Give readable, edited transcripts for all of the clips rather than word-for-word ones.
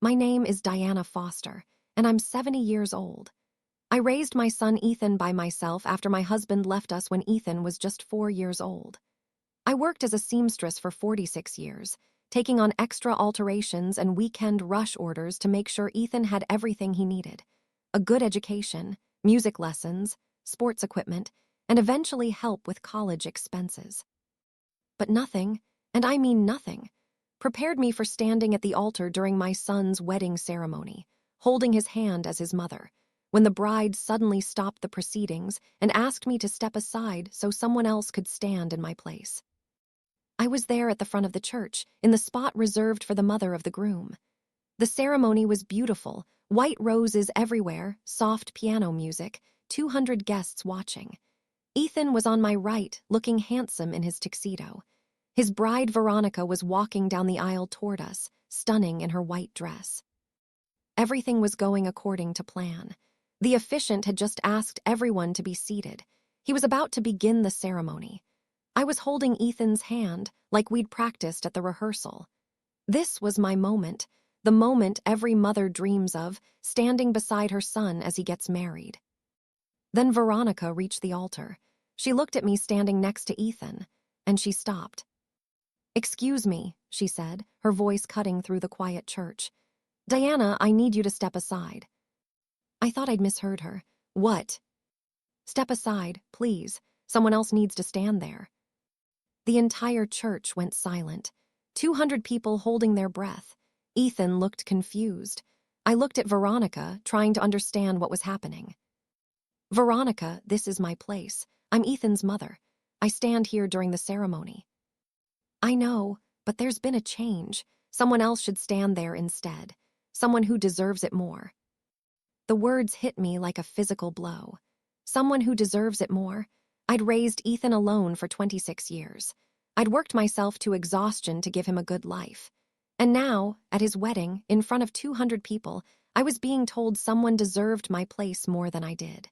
My name is Diana Foster, and I'm 70 years old. I raised my son Ethan by myself after my husband left us when Ethan was just 4 years old. I worked as a seamstress for 46 years, taking on extra alterations and weekend rush orders to make sure Ethan had everything he needed: a good education, music lessons, sports equipment, and eventually help with college expenses. But nothing, and I mean nothing, prepared me for standing at the altar during my son's wedding ceremony, holding his hand as his mother, when the bride suddenly stopped the proceedings and asked me to step aside so someone else could stand in my place. I was there at the front of the church, in the spot reserved for the mother of the groom. The ceremony was beautiful, white roses everywhere, soft piano music, 200 guests watching. Ethan was on my right, looking handsome in his tuxedo. His bride Veronica was walking down the aisle toward us, stunning in her white dress. Everything was going according to plan. The officiant had just asked everyone to be seated. He was about to begin the ceremony. I was holding Ethan's hand like we'd practiced at the rehearsal. This was my moment, the moment every mother dreams of, standing beside her son as he gets married. Then Veronica reached the altar. She looked at me standing next to Ethan, and she stopped. "Excuse me," she said, her voice cutting through the quiet church. "Diana, I need you to step aside." I thought I'd misheard her. "What?" "Step aside, please. Someone else needs to stand there." The entire church went silent, 200 people holding their breath. Ethan looked confused. I looked at Veronica, trying to understand what was happening. "Veronica, this is my place. I'm Ethan's mother. I stand here during the ceremony." "I know, but there's been a change. Someone else should stand there instead. Someone who deserves it more." The words hit me like a physical blow. Someone who deserves it more? I'd raised Ethan alone for 26 years. I'd worked myself to exhaustion to give him a good life. And now, at his wedding, in front of 200 people, I was being told someone deserved my place more than I did.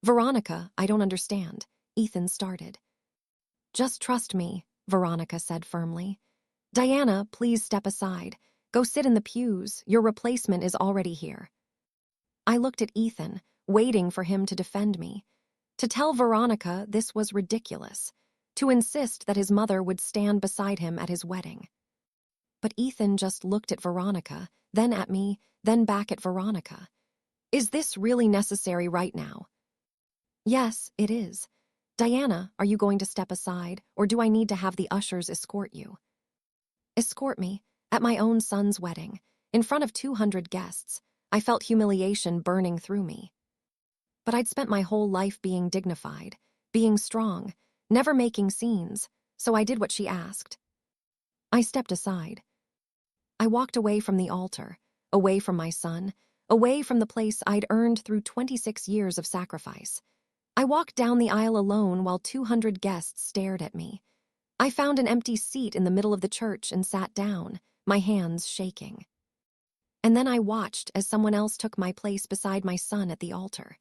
"Veronica, I don't understand," Ethan started. "Just trust me," Veronica said firmly. "Diana, please step aside. Go sit in the pews. Your replacement is already here." I looked at Ethan, waiting for him to defend me. To tell Veronica this was ridiculous. To insist that his mother would stand beside him at his wedding. But Ethan just looked at Veronica, then at me, then back at Veronica. "Is this really necessary right now?" "Yes, it is. Diana, are you going to step aside, or do I need to have the ushers escort you?" "Escort me? At my own son's wedding, in front of 200 guests. I felt humiliation burning through me. But I'd spent my whole life being dignified, being strong, never making scenes, so I did what she asked. I stepped aside. I walked away from the altar, away from my son, away from the place I'd earned through 26 years of sacrifice. I walked down the aisle alone while 200 guests stared at me. I found an empty seat in the middle of the church and sat down, my hands shaking. And then I watched as someone else took my place beside my son at the altar.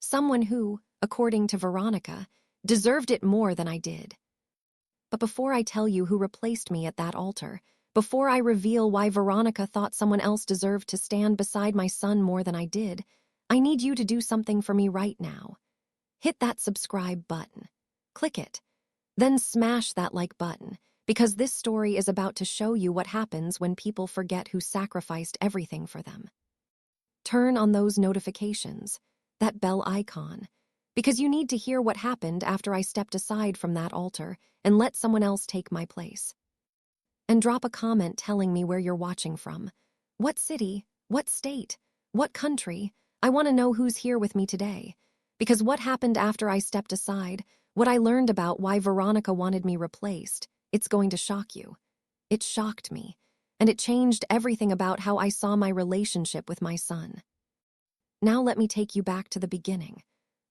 Someone who, according to Veronica, deserved it more than I did. But before I tell you who replaced me at that altar, before I reveal why Veronica thought someone else deserved to stand beside my son more than I did, I need you to do something for me right now. Hit that subscribe button. Click it. Then smash that like button, because this story is about to show you what happens when people forget who sacrificed everything for them. Turn on those notifications, that bell icon, because you need to hear what happened after I stepped aside from that altar and let someone else take my place. And drop a comment telling me where you're watching from. What city? What state? What country? I want to know who's here with me today. Because what happened after I stepped aside, what I learned about why Veronica wanted me replaced, it's going to shock you. It shocked me, and it changed everything about how I saw my relationship with my son. Now let me take you back to the beginning.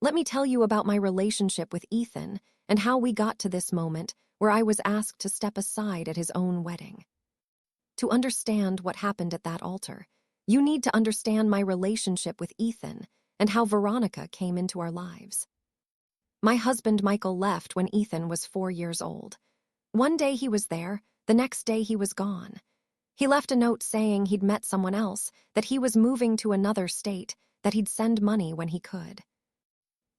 Let me tell you about my relationship with Ethan and how we got to this moment where I was asked to step aside at his own wedding. To understand what happened at that altar, you need to understand my relationship with Ethan and how Veronica came into our lives. My husband Michael left when Ethan was 4 years old. One day he was there, the next day he was gone. He left a note saying he'd met someone else, that he was moving to another state, that he'd send money when he could.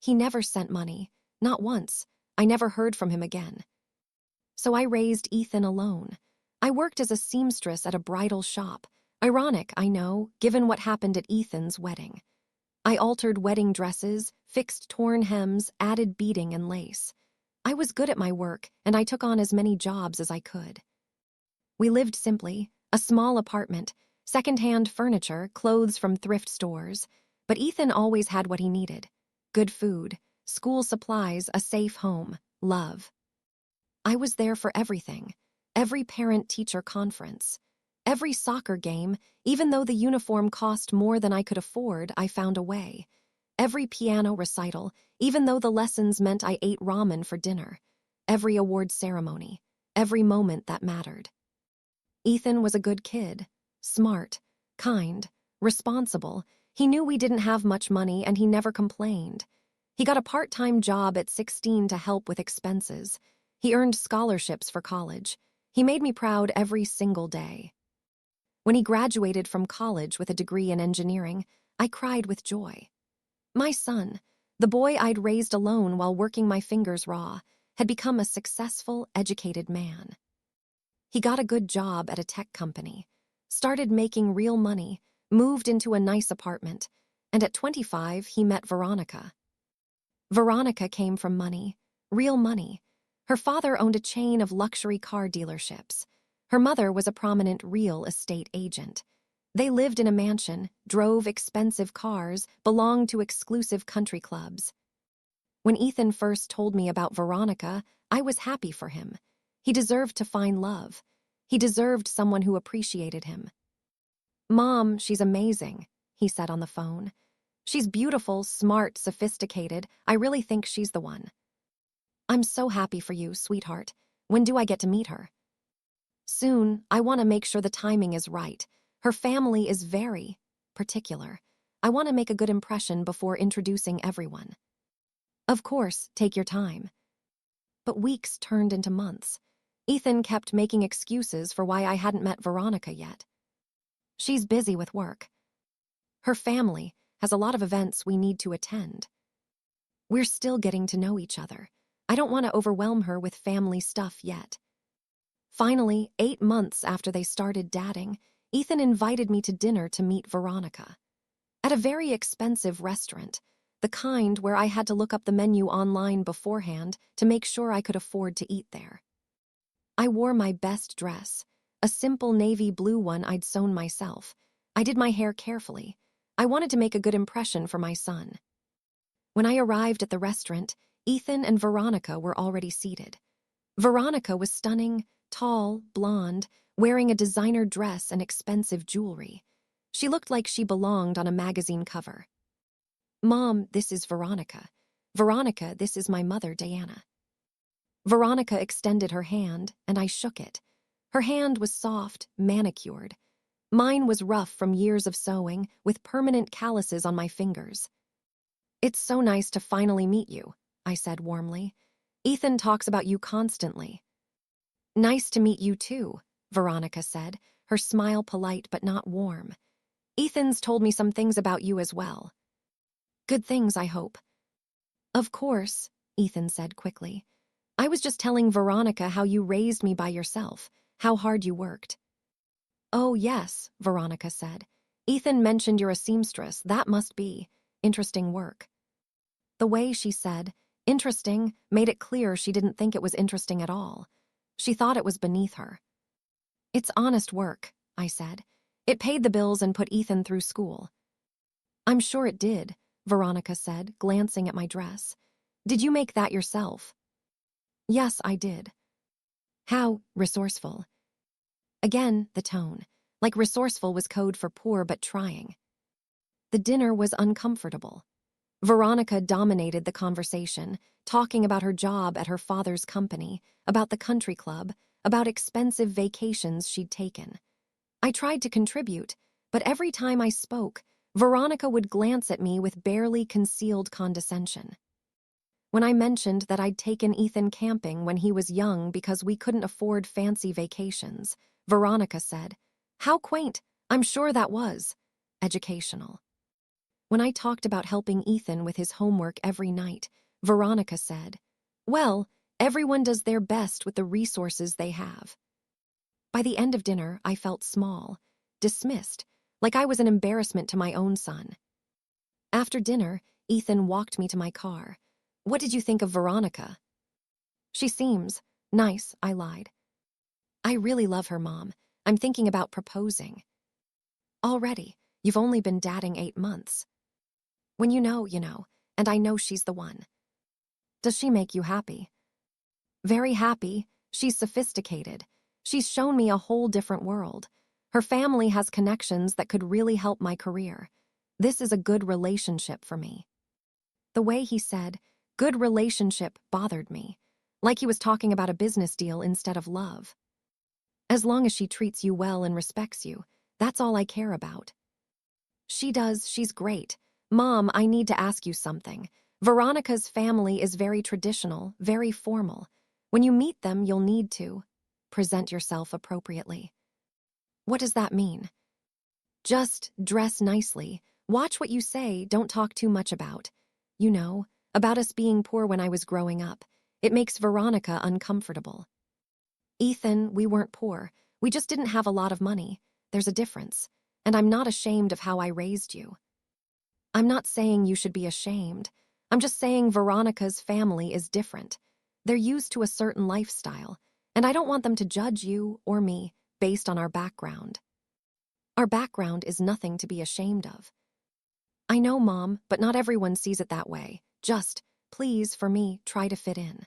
He never sent money, not once. I never heard from him again. So I raised Ethan alone. I worked as a seamstress at a bridal shop. Ironic, I know, given what happened at Ethan's wedding. I altered wedding dresses, fixed torn hems, added beading and lace. I was good at my work, and I took on as many jobs as I could. We lived simply, a small apartment, second-hand furniture, clothes from thrift stores, but Ethan always had what he needed. Good food, school supplies, a safe home, love. I was there for everything, every parent-teacher conference, every soccer game. Even though the uniform cost more than I could afford, I found a way. Every piano recital, even though the lessons meant I ate ramen for dinner. Every award ceremony, every moment that mattered. Ethan was a good kid, smart, kind, responsible. He knew we didn't have much money and he never complained. He got a part-time job at 16 to help with expenses. He earned scholarships for college. He made me proud every single day. When he graduated from college with a degree in engineering, I cried with joy. My son, the boy I'd raised alone while working my fingers raw, had become a successful, educated man. He got a good job at a tech company, started making real money, moved into a nice apartment, and at 25 he met Veronica. Veronica came from money, real money. Her father owned a chain of luxury car dealerships. Her mother was a prominent real estate agent. They lived in a mansion, drove expensive cars, belonged to exclusive country clubs. When Ethan first told me about Veronica, I was happy for him. He deserved to find love. He deserved someone who appreciated him. "Mom, she's amazing," he said on the phone. "She's beautiful, smart, sophisticated. I really think she's the one." "I'm so happy for you, sweetheart. When do I get to meet her?" "Soon. I want to make sure the timing is right. Her family is very particular. I want to make a good impression before introducing everyone." "Of course, take your time." But weeks turned into months. Ethan kept making excuses for why I hadn't met Veronica yet. "She's busy with work. Her family has a lot of events we need to attend. We're still getting to know each other. I don't want to overwhelm her with family stuff yet." Finally, 8 months after they started dating, Ethan invited me to dinner to meet Veronica. At a very expensive restaurant, the kind where I had to look up the menu online beforehand to make sure I could afford to eat there. I wore my best dress, a simple navy blue one I'd sewn myself. I did my hair carefully. I wanted to make a good impression for my son. When I arrived at the restaurant, Ethan and Veronica were already seated. Veronica was stunning, tall, blonde, wearing a designer dress and expensive jewelry. She looked like she belonged on a magazine cover. "Mom, this is Veronica. Veronica, this is my mother, Diana." Veronica extended her hand, and I shook it. Her hand was soft, manicured. Mine was rough from years of sewing, with permanent calluses on my fingers. "It's so nice to finally meet you," I said warmly. "Ethan talks about you constantly." "Nice to meet you too," Veronica said, her smile polite but not warm. "Ethan's told me some things about you as well." "Good things, I hope." "Of course," Ethan said quickly. "I was just telling Veronica how you raised me by yourself, how hard you worked." "Oh, yes," Veronica said. "Ethan mentioned you're a seamstress. That must be interesting work." The way she said, "interesting," made it clear she didn't think it was interesting at all. She thought it was beneath her. "It's honest work," I said. "It paid the bills and put Ethan through school." "I'm sure it did," Veronica said, glancing at my dress. "Did you make that yourself?" "Yes, I did." "How resourceful." Again, the tone, like resourceful was code for poor but trying. The dinner was uncomfortable. Veronica dominated the conversation, talking about her job at her father's company, about the country club, about expensive vacations she'd taken. I tried to contribute, but every time I spoke, Veronica would glance at me with barely concealed condescension. When I mentioned that I'd taken Ethan camping when he was young because we couldn't afford fancy vacations, Veronica said, How quaint. I'm sure that was. Educational. When I talked about helping Ethan with his homework every night, Veronica said, "Well, everyone does their best with the resources they have." By the end of dinner, I felt small, dismissed, like I was an embarrassment to my own son. After dinner, Ethan walked me to my car. "What did you think of Veronica?" "She seems nice," I lied. "I really love her, Mom. I'm thinking about proposing." "Already? You've only been dating 8 months." "When you know, and I know she's the one." "Does she make you happy?" "Very happy. She's sophisticated. She's shown me a whole different world. Her family has connections that could really help my career. This is a good relationship for me." The way he said, "good relationship," bothered me, like he was talking about a business deal instead of love. "As long as she treats you well and respects you, that's all I care about." "She does, she's great. Mom, I need to ask you something. Veronica's family is very traditional, very formal. When you meet them, you'll need to present yourself appropriately." "What does that mean?" "Just dress nicely. Watch what you say, don't talk too much about. You know, about us being poor when I was growing up. It makes Veronica uncomfortable." "Ethan, we weren't poor. We just didn't have a lot of money. There's a difference. And I'm not ashamed of how I raised you." "I'm not saying you should be ashamed. I'm just saying Veronica's family is different. They're used to a certain lifestyle, and I don't want them to judge you or me based on our background." "Our background is nothing to be ashamed of." "I know, Mom, but not everyone sees it that way. Just, please, for me, try to fit in."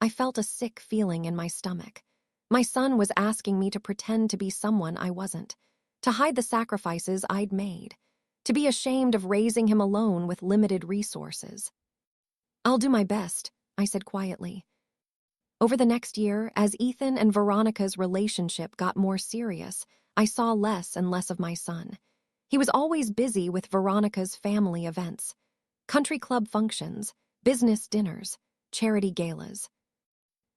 I felt a sick feeling in my stomach. My son was asking me to pretend to be someone I wasn't, to hide the sacrifices I'd made, to be ashamed of raising him alone with limited resources. "I'll do my best," I said quietly. Over the next year, as Ethan and Veronica's relationship got more serious, I saw less and less of my son. He was always busy with Veronica's family events, country club functions, business dinners, charity galas.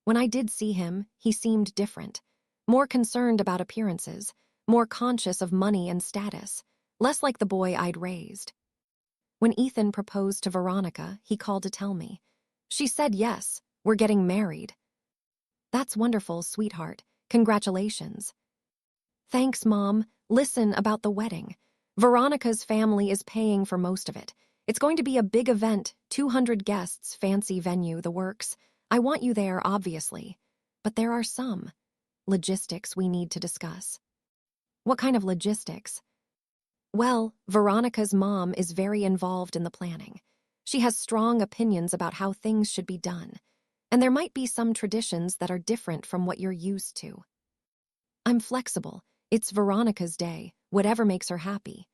When I did see him, he seemed different, more concerned about appearances, more conscious of money and status, less like the boy I'd raised. When Ethan proposed to Veronica, he called to tell me. "She said yes, we're getting married." "That's wonderful, sweetheart. Congratulations." "Thanks, Mom. Listen about the wedding. Veronica's family is paying for most of it. It's going to be a big event, 200 guests, fancy venue, the works. I want you there, obviously. But there are some logistics we need to discuss." "What kind of logistics?" "Well, Veronica's mom is very involved in the planning. She has strong opinions about how things should be done. And there might be some traditions that are different from what you're used to." "I'm flexible. It's Veronica's day, whatever makes her happy."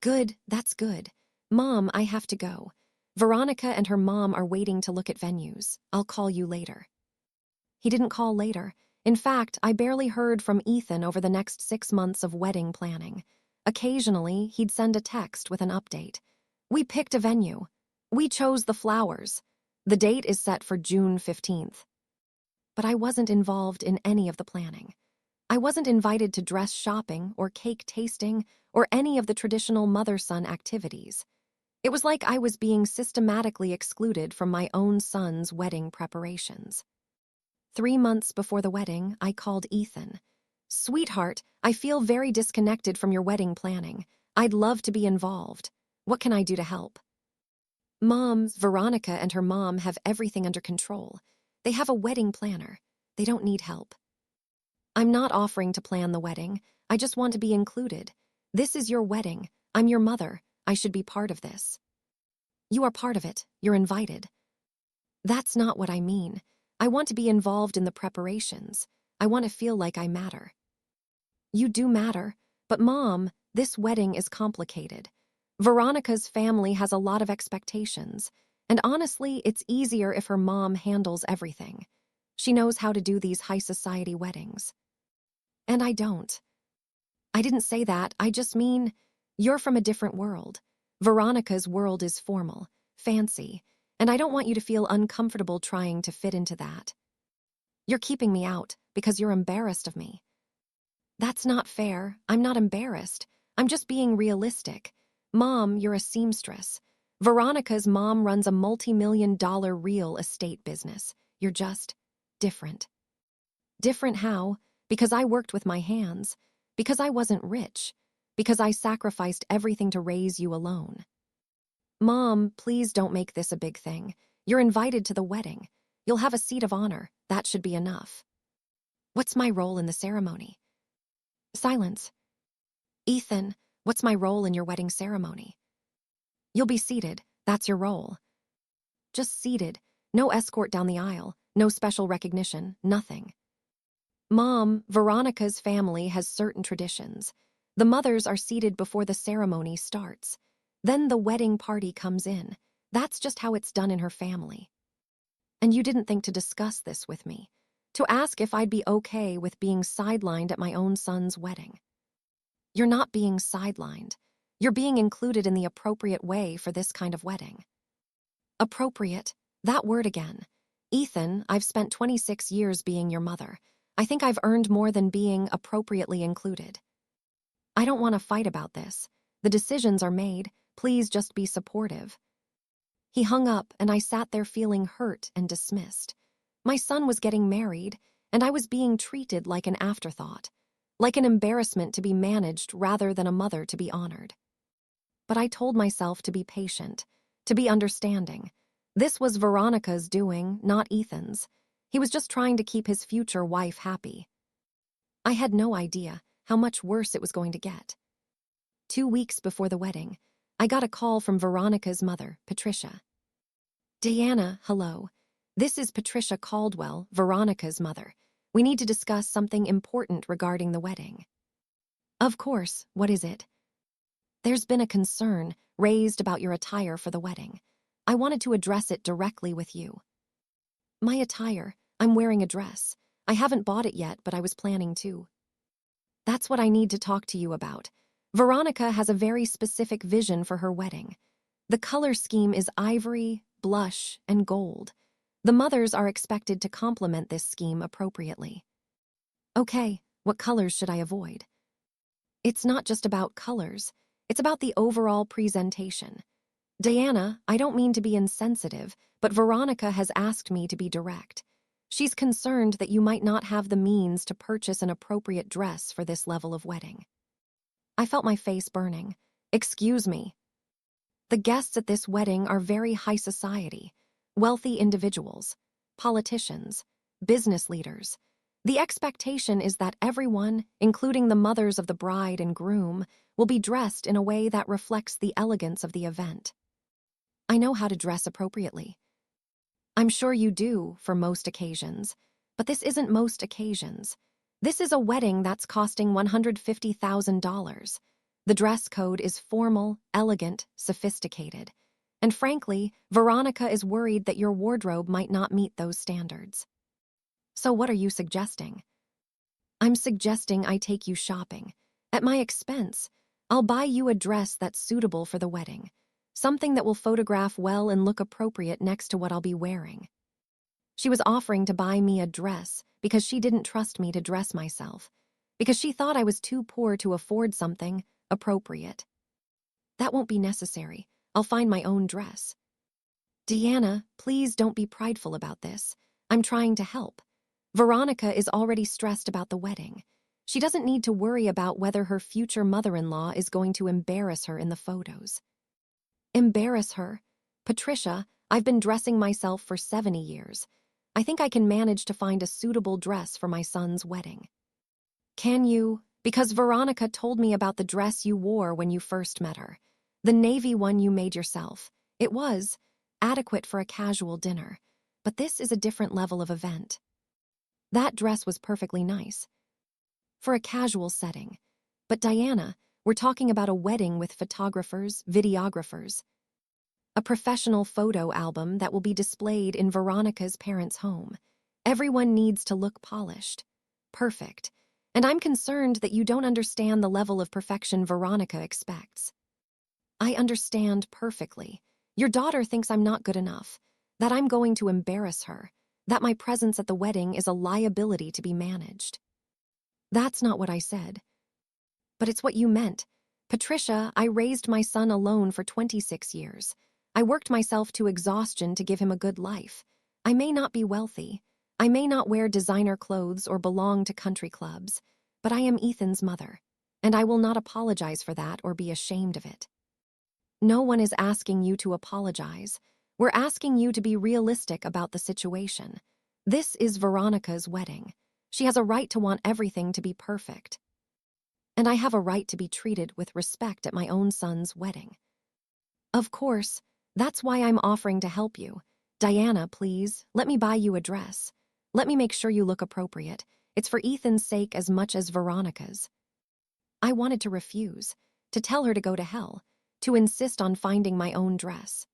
"Good, that's good. Mom, I have to go. Veronica and her mom are waiting to look at venues. I'll call you later." He didn't call later. In fact, I barely heard from Ethan over the next 6 months of wedding planning. Occasionally, he'd send a text with an update. "We picked a venue. We chose the flowers. The date is set for June 15th. But I wasn't involved in any of the planning. I wasn't invited to dress shopping or cake tasting or any of the traditional mother-son activities. It was like I was being systematically excluded from my own son's wedding preparations. 3 months before the wedding, I called Ethan. "Sweetheart, I feel very disconnected from your wedding planning. I'd love to be involved. What can I do to help?" "Mom, Veronica and her mom have everything under control. They have a wedding planner. They don't need help." "I'm not offering to plan the wedding. I just want to be included. This is your wedding. I'm your mother. I should be part of this." "You are part of it. You're invited." "That's not what I mean. I want to be involved in the preparations. I want to feel like I matter." "You do matter. But Mom, this wedding is complicated. Veronica's family has a lot of expectations. And honestly, it's easier if her mom handles everything. She knows how to do these high society weddings." "And I don't." "I didn't say that. I just mean, you're from a different world. Veronica's world is formal, fancy, and I don't want you to feel uncomfortable trying to fit into that. You're keeping me out because you're embarrassed of me." That's not fair. I'm not embarrassed. I'm just being realistic. Mom, you're a seamstress. Veronica's mom runs a multi-million-dollar real estate business. You're just different. Different how? Because I worked with my hands. Because I wasn't rich. Because I sacrificed everything to raise you alone. Mom, please don't make this a big thing. You're invited to the wedding. You'll have a seat of honor. That should be enough. What's my role in the ceremony? Silence. Ethan, what's my role in your wedding ceremony? You'll be seated. That's your role. Just seated. No escort down the aisle. No special recognition. Nothing. Mom, Veronica's family has certain traditions. The mothers are seated before the ceremony starts. Then the wedding party comes in. That's just how it's done in her family. And you didn't think to discuss this with me, to ask if I'd be okay with being sidelined at my own son's wedding. You're not being sidelined. You're being included in the appropriate way for this kind of wedding. Appropriate, that word again. Ethan, I've spent 26 years being your mother. I think I've earned more than being appropriately included. I don't want to fight about this. The decisions are made. Please just be supportive. He hung up, and I sat there feeling hurt and dismissed. My son was getting married, and I was being treated like an afterthought, like an embarrassment to be managed rather than a mother to be honored. But I told myself to be patient, to be understanding. This was Veronica's doing, not Ethan's. He was just trying to keep his future wife happy. I had no idea how much worse it was going to get. 2 weeks before the wedding, I got a call from Veronica's mother, Patricia. Diana, hello. This is Patricia Caldwell, Veronica's mother. We need to discuss something important regarding the wedding. Of course, what is it? There's been a concern raised about your attire for the wedding. I wanted to address it directly with you. My attire, I'm wearing a dress. I haven't bought it yet, but I was planning to. That's what I need to talk to you about. Veronica has a very specific vision for her wedding. The color scheme is ivory, blush, and gold. The mothers are expected to complement this scheme appropriately. Okay, what colors should I avoid? It's not just about colors. It's about the overall presentation. Diana, I don't mean to be insensitive, but Veronica has asked me to be direct. She's concerned that you might not have the means to purchase an appropriate dress for this level of wedding. I felt my face burning. Excuse me. The guests at this wedding are very high society, wealthy individuals, politicians, business leaders. The expectation is that everyone, including the mothers of the bride and groom, will be dressed in a way that reflects the elegance of the event. I know how to dress appropriately. I'm sure you do for most occasions, but this isn't most occasions. This is a wedding that's costing $150,000. The dress code is formal, elegant, sophisticated. And frankly, Veronica is worried that your wardrobe might not meet those standards. So what are you suggesting? I'm suggesting I take you shopping. At my expense, I'll buy you a dress that's suitable for the wedding. Something that will photograph well and look appropriate next to what I'll be wearing. She was offering to buy me a dress because she didn't trust me to dress myself, because she thought I was too poor to afford something appropriate. That won't be necessary. I'll find my own dress. Deanna, please don't be prideful about this. I'm trying to help. Veronica is already stressed about the wedding. She doesn't need to worry about whether her future mother-in-law is going to embarrass her in the photos. Embarrass her? Patricia, I've been dressing myself for 70 years. I think I can manage to find a suitable dress for my son's wedding. Can you? Because Veronica told me about the dress you wore when you first met her. The navy one you made yourself. It was adequate for a casual dinner, but this is a different level of event. That dress was perfectly nice for a casual setting. But Diana, we're talking about a wedding with photographers, videographers, a professional photo album that will be displayed in Veronica's parents' home. Everyone needs to look polished, perfect, and I'm concerned that you don't understand the level of perfection Veronica expects. I understand perfectly. Your daughter thinks I'm not good enough, that I'm going to embarrass her, that my presence at the wedding is a liability to be managed. That's not what I said. But it's what you meant. Patricia, I raised my son alone for 26 years. I worked myself to exhaustion to give him a good life. I may not be wealthy. I may not wear designer clothes or belong to country clubs, but I am Ethan's mother, and I will not apologize for that or be ashamed of it. No one is asking you to apologize. We're asking you to be realistic about the situation. This is Veronica's wedding. She has a right to want everything to be perfect. And I have a right to be treated with respect at my own son's wedding. Of course, that's why I'm offering to help you. Diana, please, let me buy you a dress. Let me make sure you look appropriate. It's for Ethan's sake as much as Veronica's. I wanted to refuse, to tell her to go to hell, to insist on finding my own dress.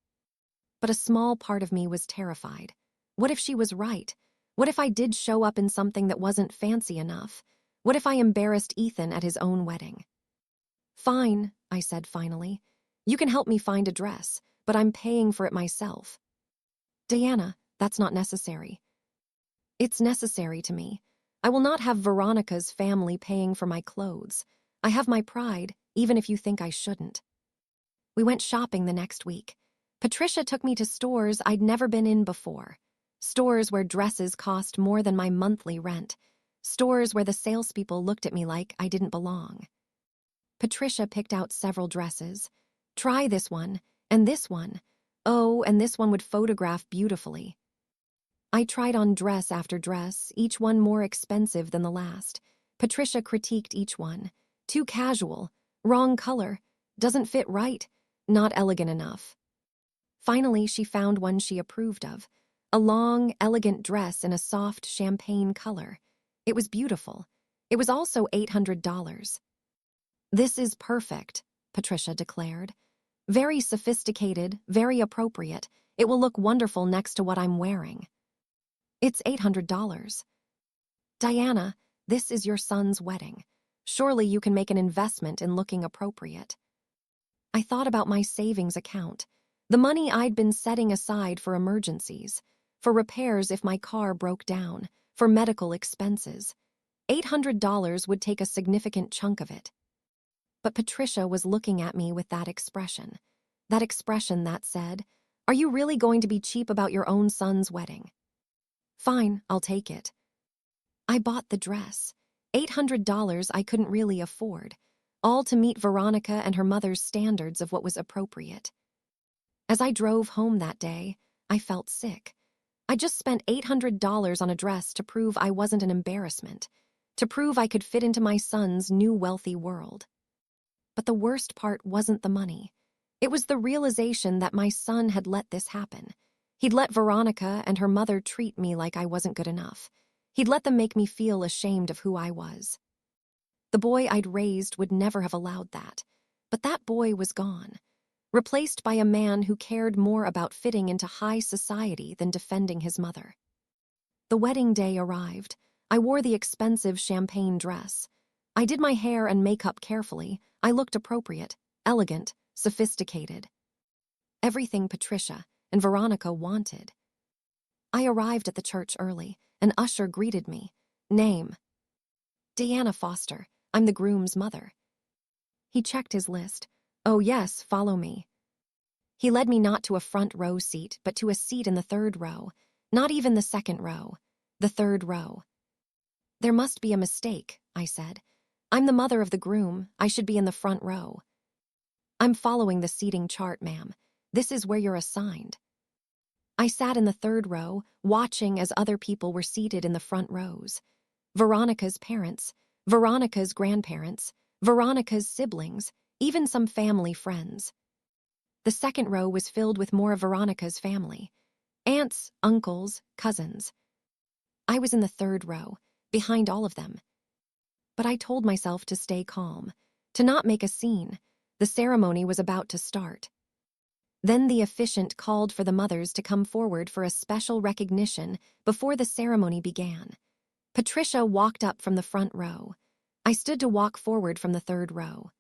But a small part of me was terrified. What if she was right? What if I did show up in something that wasn't fancy enough? What if I embarrassed Ethan at his own wedding? Fine, I said finally. You can help me find a dress, but I'm paying for it myself. Diana, that's not necessary. It's necessary to me. I will not have Veronica's family paying for my clothes. I have my pride, even if you think I shouldn't. We went shopping the next week. Patricia took me to stores I'd never been in before. Stores where dresses cost more than my monthly rent. Stores where the salespeople looked at me like I didn't belong. Patricia picked out several dresses. Try this one, and this one. Oh, and this one would photograph beautifully. I tried on dress after dress, each one more expensive than the last. Patricia critiqued each one. Too casual, wrong color, doesn't fit right, not elegant enough. Finally, she found one she approved of. A long, elegant dress in a soft champagne color. It was beautiful. It was also $800. This is perfect, Patricia declared. Very sophisticated, very appropriate. It will look wonderful next to what I'm wearing. It's $800. Diana, this is your son's wedding. Surely you can make an investment in looking appropriate. I thought about my savings account, the money I'd been setting aside for emergencies, for repairs if my car broke down, for medical expenses. $800 would take a significant chunk of it. But Patricia was looking at me with that expression that said, "Are you really going to be cheap about your own son's wedding?" Fine, I'll take it. I bought the dress. $800 I couldn't really afford, all to meet Veronica and her mother's standards of what was appropriate. As I drove home that day, I felt sick. I just spent $800 on a dress to prove I wasn't an embarrassment, to prove I could fit into my son's new wealthy world. But the worst part wasn't the money. It was the realization that my son had let this happen. He'd let Veronica and her mother treat me like I wasn't good enough. He'd let them make me feel ashamed of who I was. The boy I'd raised would never have allowed that. But that boy was gone, replaced by a man who cared more about fitting into high society than defending his mother. The wedding day arrived. I wore the expensive champagne dress. I did my hair and makeup carefully. I looked appropriate, elegant, sophisticated. Everything Patricia and Veronica wanted. I arrived at the church early. An usher greeted me. Name: Diana Foster. I'm the groom's mother. He checked his list. Oh yes, follow me. He led me not to a front row seat, but to a seat in the third row. Not even the second row. The third row. There must be a mistake, I said. I'm the mother of the groom. I should be in the front row. I'm following the seating chart, ma'am. This is where you're assigned. I sat in the third row, watching as other people were seated in the front rows. Veronica's parents, Veronica's grandparents, Veronica's siblings, even some family friends. The second row was filled with more of Veronica's family. Aunts, uncles, cousins. I was in the third row, behind all of them. But I told myself to stay calm, to not make a scene. The ceremony was about to start. Then the officiant called for the mothers to come forward for a special recognition before the ceremony began. Patricia walked up from the front row. I stood to walk forward from the third row.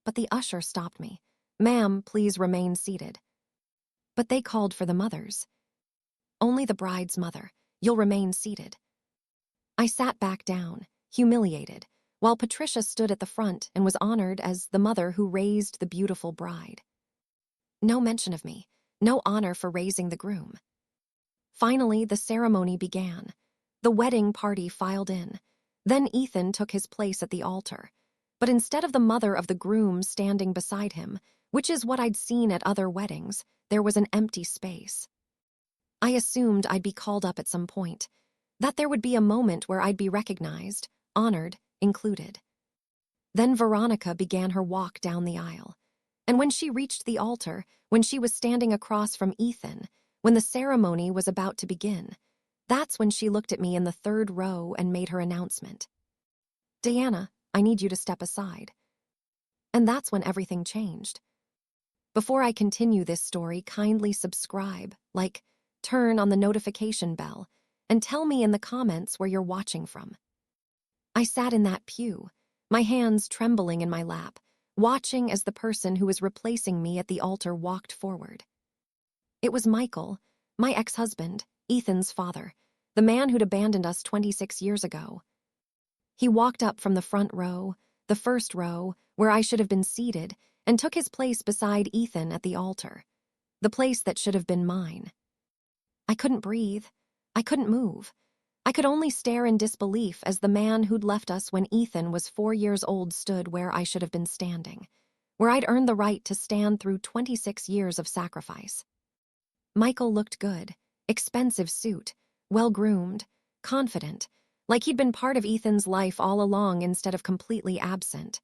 But the usher stopped me. Ma'am, please remain seated. But they called for the mothers. Only the bride's mother. You'll remain seated. I sat back down. humiliated, while Patricia stood at the front and was honored as the mother who raised the beautiful bride. No mention of me, no honor for raising the groom. Finally, the ceremony began. The wedding party filed in. Then Ethan took his place at the altar. But instead of the mother of the groom standing beside him, which is what I'd seen at other weddings, there was an empty space. I assumed I'd be called up at some point, that there would be a moment where I'd be recognized, honored, included. Then Veronica began her walk down the aisle. And when she reached the altar, when she was standing across from Ethan, when the ceremony was about to begin, that's when she looked at me in the third row and made her announcement. "Diana, I need you to step aside." And that's when everything changed. Before I continue this story, kindly subscribe, like, turn on the notification bell, and tell me in the comments where you're watching from. I sat in that pew, my hands trembling in my lap, watching as the person who was replacing me at the altar walked forward. It was Michael, my ex-husband, Ethan's father, the man who'd abandoned us 26 years ago. He walked up from the front row, the first row, where I should have been seated, and took his place beside Ethan at the altar, the place that should have been mine. I couldn't breathe. I couldn't move. I could only stare in disbelief as the man who'd left us when Ethan was 4 years old stood where I should have been standing, where I'd earned the right to stand through 26 years of sacrifice. Michael looked good, expensive suit, well-groomed, confident, like he'd been part of Ethan's life all along instead of completely absent.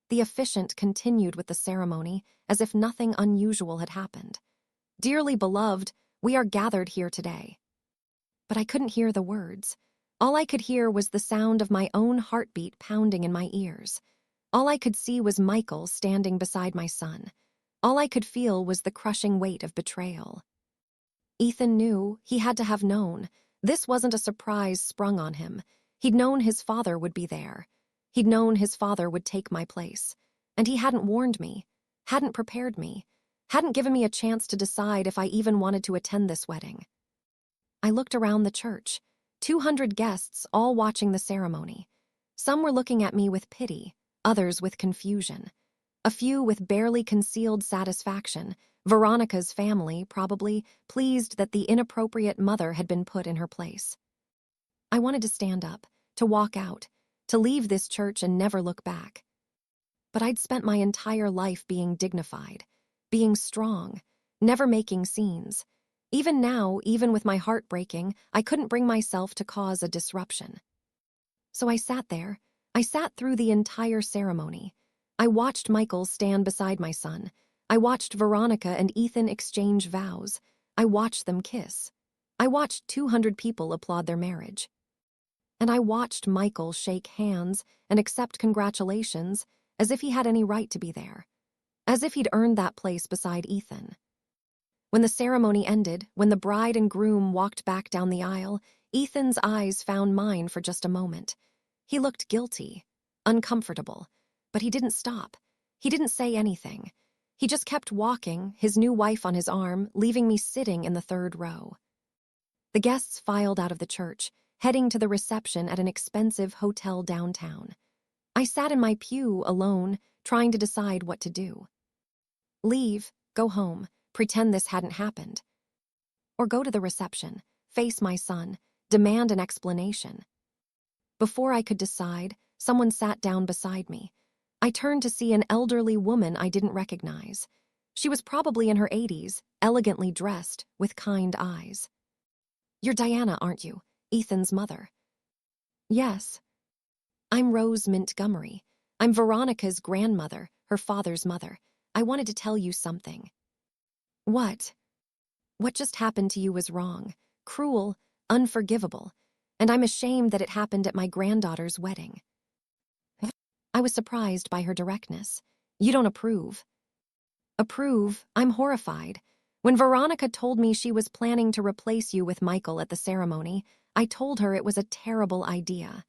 The officiant continued with the ceremony as if nothing unusual had happened. "Dearly beloved, we are gathered here today." But I couldn't hear the words. All I could hear was the sound of my own heartbeat pounding in my ears. All I could see was Michael standing beside my son. All I could feel was the crushing weight of betrayal. Ethan knew, he had to have known. This wasn't a surprise sprung on him. He'd known his father would be there. He'd known his father would take my place. And he hadn't warned me, hadn't prepared me, hadn't given me a chance to decide if I even wanted to attend this wedding. I looked around the church, 200 guests all watching the ceremony. Some were looking at me with pity, others with confusion. A few with barely concealed satisfaction, Veronica's family probably, pleased that the inappropriate mother had been put in her place. I wanted to stand up, to walk out, to leave this church and never look back. But I'd spent my entire life being dignified, being strong, never making scenes. Even now, even with my heart breaking, I couldn't bring myself to cause a disruption. So I sat there. I sat through the entire ceremony. I watched Michael stand beside my son. I watched Veronica and Ethan exchange vows. I watched them kiss. I watched 200 people applaud their marriage. And I watched Michael shake hands and accept congratulations as if he had any right to be there, as if he'd earned that place beside Ethan. When the ceremony ended, when the bride and groom walked back down the aisle, Ethan's eyes found mine for just a moment. He looked guilty, uncomfortable, but he didn't stop. He didn't say anything. He just kept walking, his new wife on his arm, leaving me sitting in the third row. The guests filed out of the church, heading to the reception at an expensive hotel downtown. I sat in my pew alone, trying to decide what to do. Leave, go home, pretend this hadn't happened. Or go to the reception, face my son, demand an explanation. Before I could decide, someone sat down beside me. I turned to see an elderly woman I didn't recognize. She was probably in her 80s, elegantly dressed, with kind eyes. "You're Diana, aren't you? Ethan's mother." "Yes." "I'm Rose Montgomery. I'm Veronica's grandmother, her father's mother. I wanted to tell you something." "What?" "What just happened to you was wrong, cruel, unforgivable, and I'm ashamed that it happened at my granddaughter's wedding." I was surprised by her directness. "You don't approve." "Approve? I'm horrified. When Veronica told me she was planning to replace you with Michael at the ceremony, I told her it was a terrible idea.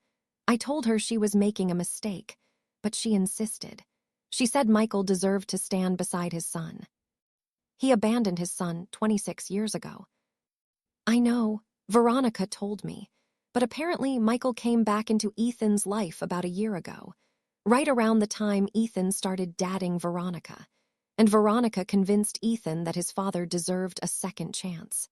I told her she was making a mistake, but she insisted. She said Michael deserved to stand beside his son. He abandoned his son 26 years ago. I know, Veronica told me, But apparently, Michael came back into Ethan's life about a year ago, right around the time Ethan started dating Veronica. And Veronica convinced Ethan that his father deserved a second chance.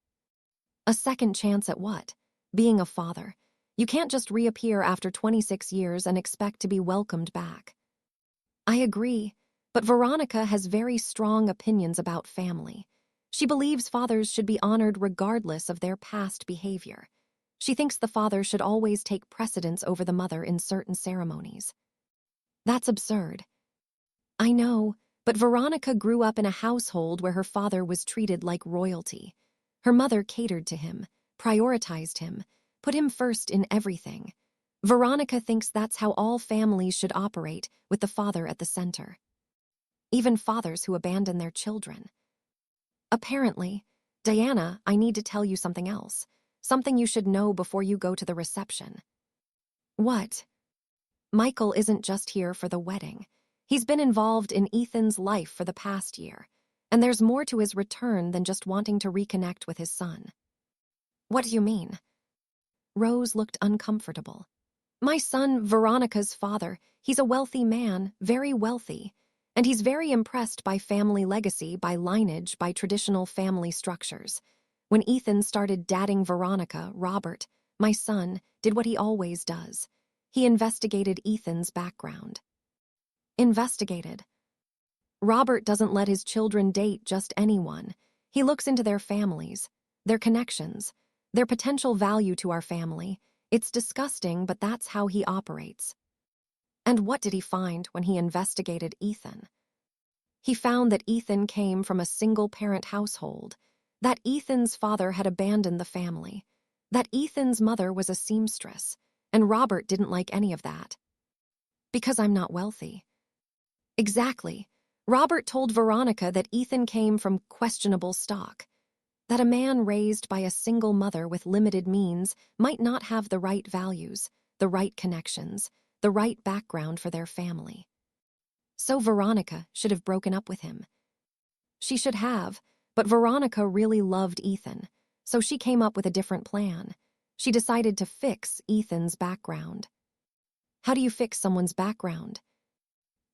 A second chance at what? Being a father. You can't just reappear after 26 years and expect to be welcomed back. I agree, but Veronica has very strong opinions about family. She believes fathers should be honored regardless of their past behavior. She thinks the father should always take precedence over the mother in certain ceremonies. That's absurd. I know, but Veronica grew up in a household where her father was treated like royalty. Her mother catered to him, prioritized him, put him first in everything. Veronica thinks that's how all families should operate, with the father at the center. Even fathers who abandon their children. Apparently, Diana, I need to tell you something else. Something you should know before you go to the reception. What? Michael isn't just here for the wedding. He's been involved in Ethan's life for the past year, and there's more to his return than just wanting to reconnect with his son. What do you mean? Rose looked uncomfortable. My son, Veronica's father, he's a wealthy man, very wealthy, and he's very impressed by family legacy, by lineage, by traditional family structures. When Ethan started dating Veronica, Robert, my son, did what he always does. He investigated Ethan's background. Investigated. Robert doesn't let his children date just anyone. He looks into their families, their connections, their potential value to our family. It's disgusting, but that's how he operates. And what did he find when he investigated Ethan? He found that Ethan came from a single-parent household, that Ethan's father had abandoned the family, that Ethan's mother was a seamstress, and Robert didn't like any of that. Because I'm not wealthy. Exactly. Robert told Veronica that Ethan came from questionable stock, that a man raised by a single mother with limited means might not have the right values, the right connections, the right background for their family. So Veronica should have broken up with him. She should have, but Veronica really loved Ethan, so she came up with a different plan. She decided to fix Ethan's background. How do you fix someone's background?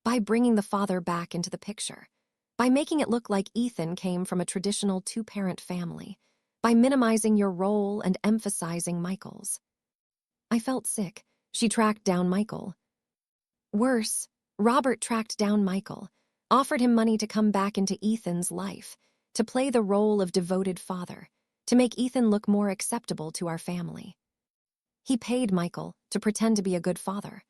By bringing the father back into the picture. By making it look like Ethan came from a traditional two-parent family. By minimizing your role and emphasizing Michael's. I felt sick. She tracked down Michael. Worse, Robert tracked down Michael, offered him money to come back into Ethan's life, to play the role of devoted father, to make Ethan look more acceptable to our family. He paid Michael to pretend to be a good father.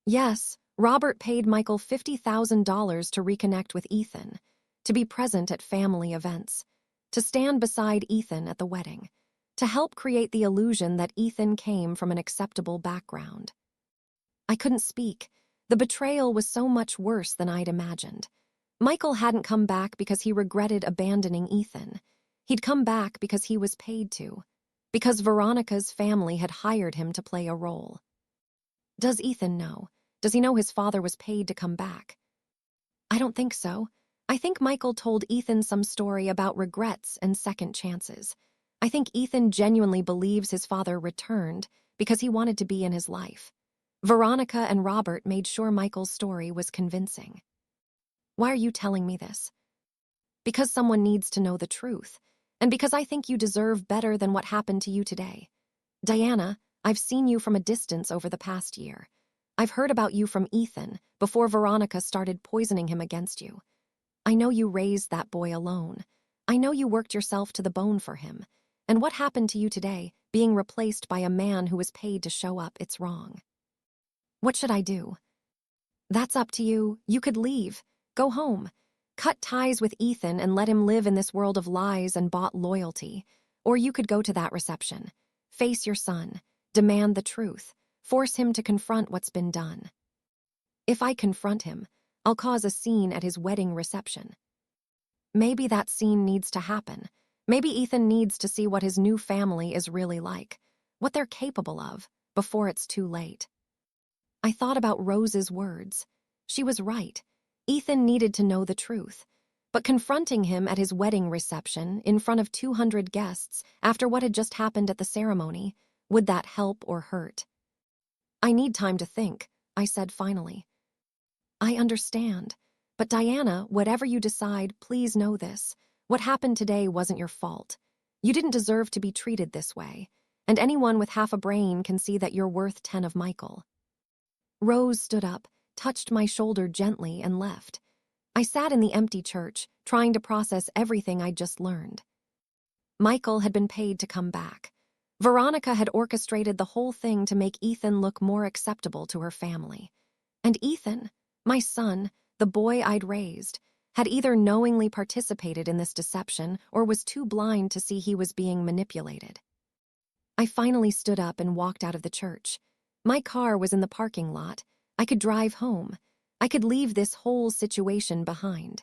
Yes, Robert paid Michael $50,000 to reconnect with Ethan, to be present at family events, to stand beside Ethan at the wedding, to help create the illusion that Ethan came from an acceptable background. I couldn't speak. The betrayal was so much worse than I'd imagined. Michael hadn't come back because he regretted abandoning Ethan. He'd come back because he was paid to, because Veronica's family had hired him to play a role. Does Ethan know? Does he know his father was paid to come back? I don't think so. I think Michael told Ethan some story about regrets and second chances. I think Ethan genuinely believes his father returned because he wanted to be in his life. Veronica and Robert made sure Michael's story was convincing. Why are you telling me this? Because someone needs to know the truth, and because I think you deserve better than what happened to you today. Diana, I've seen you from a distance over the past year. I've heard about you from Ethan before Veronica started poisoning him against you. I know you raised that boy alone. I know you worked yourself to the bone for him. And what happened to you today, being replaced by a man who was paid to show up, it's wrong. What should I do? That's up to you. You could leave. Go home. Cut ties with Ethan and let him live in this world of lies and bought loyalty. Or you could go to that reception. Face your son. Demand the truth. Force him to confront what's been done. If I confront him, I'll cause a scene at his wedding reception. Maybe that scene needs to happen. Maybe Ethan needs to see what his new family is really like, what they're capable of, before it's too late. I thought about Rose's words. She was right. Ethan needed to know the truth. But confronting him at his wedding reception, in front of 200 guests, after what had just happened at the ceremony, Would that help or hurt? I need time to think, I said finally. I understand. But Diana, whatever you decide, please know this. What happened today wasn't your fault. You didn't deserve to be treated this way. And anyone with half a brain can see that you're worth 10 of Michael. Rose stood up, touched my shoulder gently, and left. I sat in the empty church, trying to process everything I'd just learned. Michael had been paid to come back. Veronica had orchestrated the whole thing to make Ethan look more acceptable to her family. And Ethan, my son, the boy I'd raised, had either knowingly participated in this deception or was too blind to see he was being manipulated. I finally stood up and walked out of the church. My car was in the parking lot. I could drive home. I could leave this whole situation behind.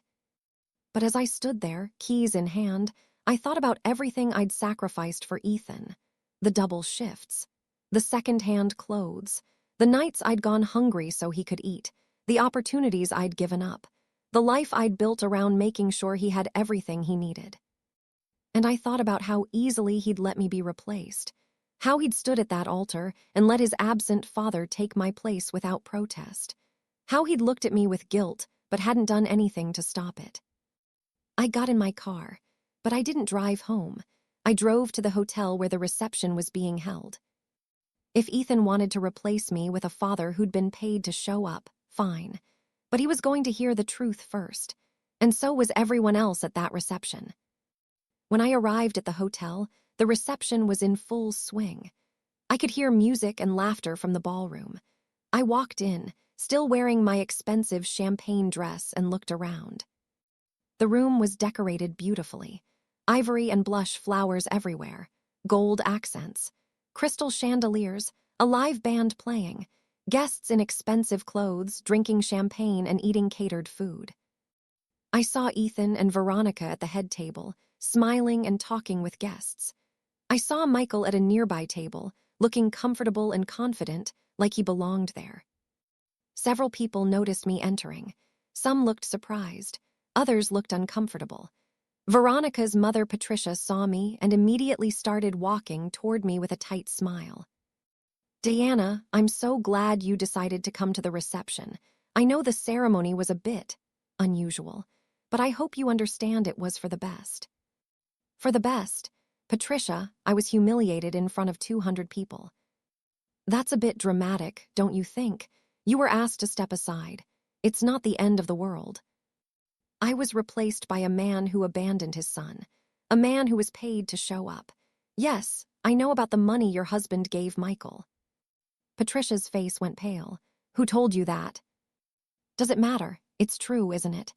But as I stood there, keys in hand, I thought about everything I'd sacrificed for Ethan. The double shifts, the second-hand clothes, the nights I'd gone hungry so he could eat, the opportunities I'd given up, the life I'd built around making sure he had everything he needed. And I thought about how easily he'd let me be replaced, how he'd stood at that altar and let his absent father take my place without protest, how he'd looked at me with guilt but hadn't done anything to stop it. I got in my car, but I didn't drive home. I drove to the hotel where the reception was being held. If Ethan wanted to replace me with a father who'd been paid to show up, fine. But he was going to hear the truth first, and so was everyone else at that reception. When I arrived at the hotel, the reception was in full swing. I could hear music and laughter from the ballroom. I walked in, still wearing my expensive champagne dress, and looked around. The room was decorated beautifully. Ivory and blush flowers everywhere, gold accents, crystal chandeliers, a live band playing, guests in expensive clothes drinking champagne and eating catered food. I saw Ethan and Veronica at the head table, smiling and talking with guests. I saw Michael at a nearby table, looking comfortable and confident, like he belonged there. Several people noticed me entering. Some looked surprised, others looked uncomfortable. Veronica's mother, Patricia, saw me and immediately started walking toward me with a tight smile. Diana, I'm so glad you decided to come to the reception. I know the ceremony was a bit unusual, but I hope you understand it was for the best. For the best? Patricia, I was humiliated in front of 200 people. That's a bit dramatic, don't you think? You were asked to step aside. It's not the end of the world. I was replaced by a man who abandoned his son, a man who was paid to show up. Yes, I know about the money your husband gave Michael. Patricia's face went pale. Who told you that? Does it matter? It's true, isn't it?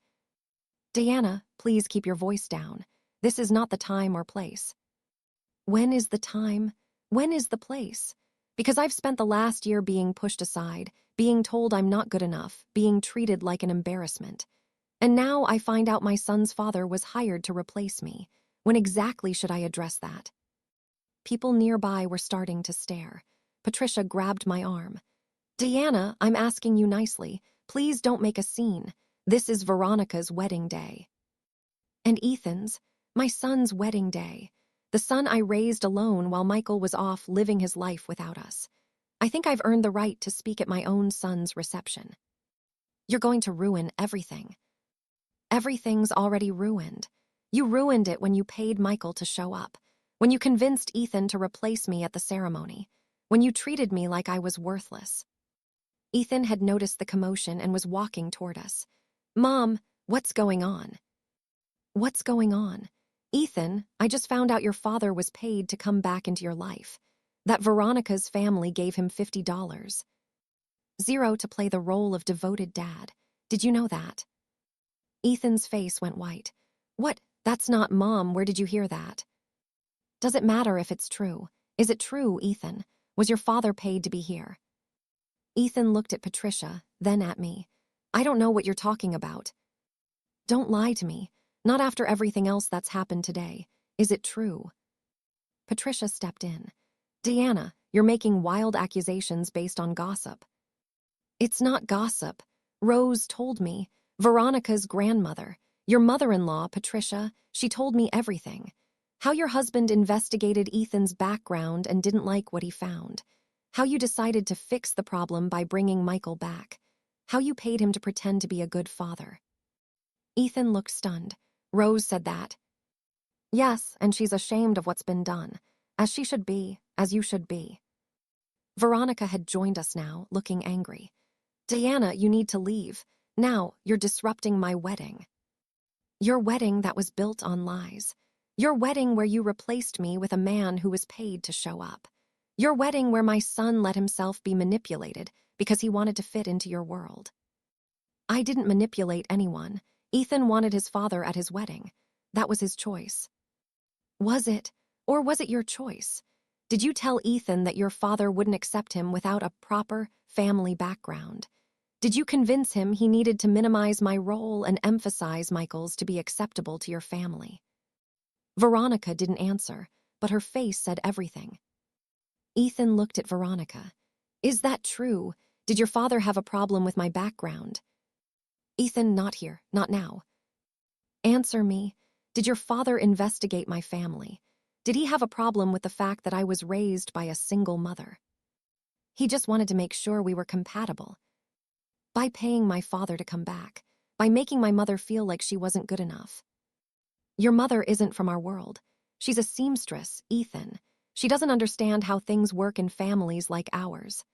Diana, please keep your voice down. This is not the time or place. When is the time? When is the place? Because I've spent the last year being pushed aside, being told I'm not good enough, being treated like an embarrassment. And now I find out my son's father was hired to replace me. When exactly should I address that? People nearby were starting to stare. Patricia grabbed my arm. Diana, I'm asking you nicely. Please don't make a scene. This is Veronica's wedding day. And Ethan's, my son's wedding day. The son I raised alone while Michael was off living his life without us. I think I've earned the right to speak at my own son's reception. You're going to ruin everything. Everything's already ruined. You ruined it when you paid Michael to show up, when you convinced Ethan to replace me at the ceremony, when you treated me like I was worthless. Ethan had noticed the commotion and was walking toward us. Mom, what's going on? What's going on? Ethan, I just found out your father was paid to come back into your life. That Veronica's family gave him $50. Zero to play the role of devoted dad. Did you know that? Ethan's face went white. What? That's not Mom. Where did you hear that? Does it matter if it's true? Is it true, Ethan? Was your father paid to be here? Ethan looked at Patricia, then at me. I don't know what you're talking about. Don't lie to me. Not after everything else that's happened today. Is it true? Patricia stepped in. Diana, you're making wild accusations based on gossip. It's not gossip. Rose told me. Veronica's grandmother, your mother-in-law, Patricia, she told me everything. How your husband investigated Ethan's background and didn't like what he found. How you decided to fix the problem by bringing Michael back. How you paid him to pretend to be a good father. Ethan looked stunned. Rose said that. Yes, and she's ashamed of what's been done. As she should be, as you should be. Veronica had joined us now, looking angry. Diana, you need to leave. Now, you're disrupting my wedding. Your wedding that was built on lies. Your wedding where you replaced me with a man who was paid to show up. Your wedding where my son let himself be manipulated because he wanted to fit into your world. I didn't manipulate anyone. Ethan wanted his father at his wedding. That was his choice. Was it? Or was it your choice? Did you tell Ethan that your father wouldn't accept him without a proper family background? Did you convince him he needed to minimize my role and emphasize Michael's to be acceptable to your family? Veronica didn't answer, but her face said everything. Ethan looked at Veronica. Is that true? Did your father have a problem with my background? Ethan, not here, not now. Answer me. Did your father investigate my family? Did he have a problem with the fact that I was raised by a single mother? He just wanted to make sure we were compatible. By paying my father to come back, by making my mother feel like she wasn't good enough. Your mother isn't from our world. She's a seamstress, Ethan. She doesn't understand how things work in families like ours.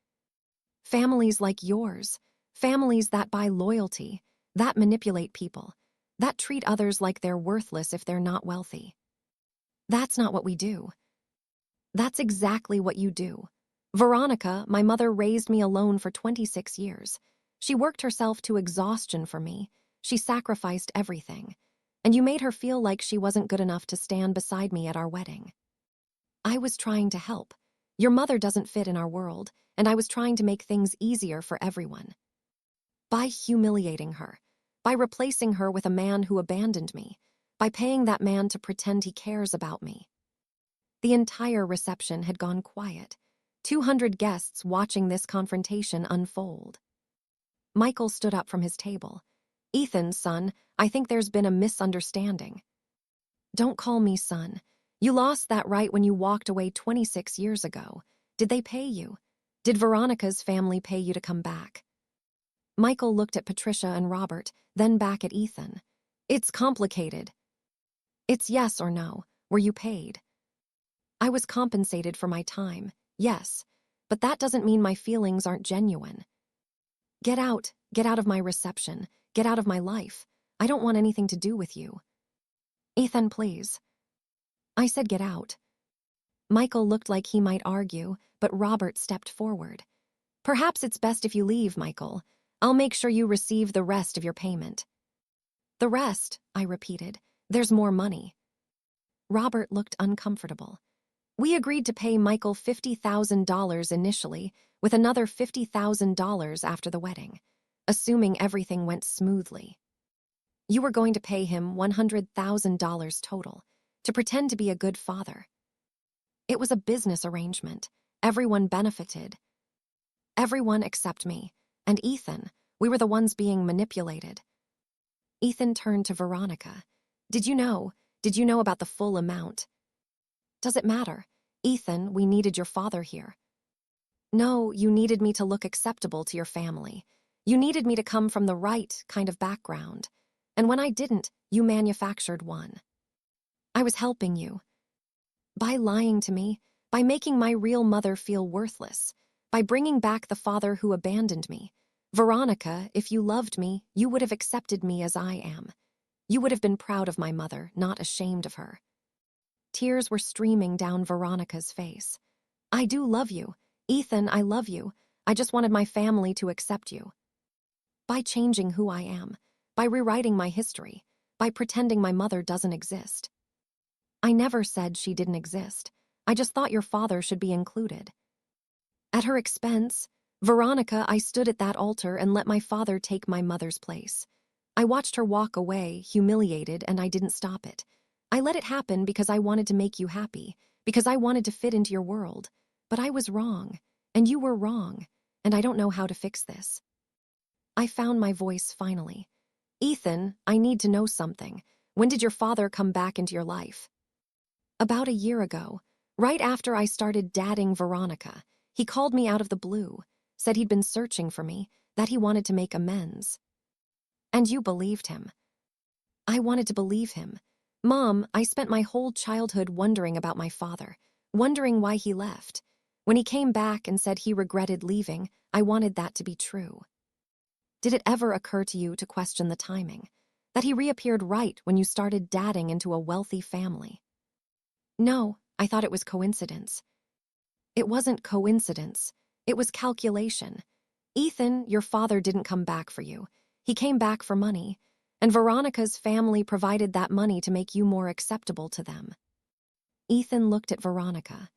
Families like yours. Families that buy loyalty, that manipulate people, that treat others like they're worthless if they're not wealthy. That's not what we do. That's exactly what you do. Veronica, my mother raised me alone for 26 years. She worked herself to exhaustion for me. She sacrificed everything. And you made her feel like she wasn't good enough to stand beside me at our wedding. I was trying to help. Your mother doesn't fit in our world, and I was trying to make things easier for everyone. By humiliating her, by replacing her with a man who abandoned me, by paying that man to pretend he cares about me. The entire reception had gone quiet. 200 guests watching this confrontation unfold. Michael stood up from his table. Ethan, son, I think there's been a misunderstanding. Don't call me son. You lost that right when you walked away 26 years ago. Did they pay you? Did Veronica's family pay you to come back? Michael looked at Patricia and Robert, then back at Ethan. It's complicated. It's yes or no. Were you paid? I was compensated for my time, yes, but that doesn't mean my feelings aren't genuine. Get out of my reception, get out of my life. I don't want anything to do with you. Ethan, please. I said get out. Michael looked like he might argue, but Robert stepped forward. Perhaps it's best if you leave, Michael. I'll make sure you receive the rest of your payment. The rest, I repeated. There's more money. Robert looked uncomfortable. We agreed to pay Michael $50,000 initially, with another $50,000 after the wedding, assuming everything went smoothly. You were going to pay him $100,000 total, to pretend to be a good father. It was a business arrangement. Everyone benefited. Everyone except me, and Ethan. We were the ones being manipulated. Ethan turned to Veronica. Did you know about the full amount? Does it matter? Ethan, we needed your father here. No, you needed me to look acceptable to your family. You needed me to come from the right kind of background. And when I didn't, you manufactured one. I was helping you. By lying to me, by making my real mother feel worthless, by bringing back the father who abandoned me. Veronica, if you loved me, you would have accepted me as I am. You would have been proud of my mother, not ashamed of her. Tears were streaming down Veronica's face. I do love you. Ethan, I love you. I just wanted my family to accept you. By changing who I am, by rewriting my history, by pretending my mother doesn't exist. I never said she didn't exist. I just thought your father should be included. At her expense, Veronica, I stood at that altar and let my father take my mother's place. I watched her walk away, humiliated, and I didn't stop it. I let it happen because I wanted to make you happy, because I wanted to fit into your world. But I was wrong, and you were wrong, and I don't know how to fix this. I found my voice finally. Ethan, I need to know something. When did your father come back into your life? About a year ago, right after I started dating Veronica, he called me out of the blue, said he'd been searching for me, that he wanted to make amends. And you believed him. I wanted to believe him. Mom, I spent my whole childhood wondering about my father, wondering why he left. When he came back and said he regretted leaving, I wanted that to be true. Did it ever occur to you to question the timing? That he reappeared right when you started dating into a wealthy family? No, I thought it was coincidence. It wasn't coincidence. It was calculation. Ethan, your father didn't come back for you. He came back for money, and Veronica's family provided that money to make you more acceptable to them. Ethan looked at Veronica.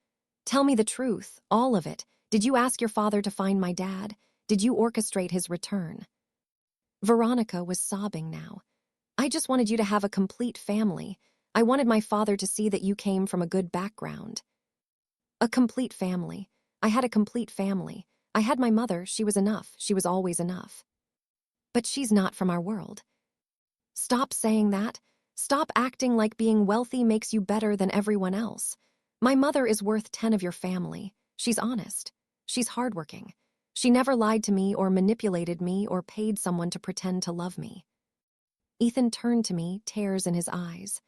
Tell me the truth, all of it. Did you ask your father to find my dad? Did you orchestrate his return? Veronica was sobbing now. I just wanted you to have a complete family. I wanted my father to see that you came from a good background. A complete family. I had a complete family. I had my mother, she was enough, she was always enough. But she's not from our world. Stop saying that. Stop acting like being wealthy makes you better than everyone else. My mother is worth 10 of your family. She's honest. She's hardworking. She never lied to me or manipulated me or paid someone to pretend to love me. Ethan turned to me, tears in his eyes.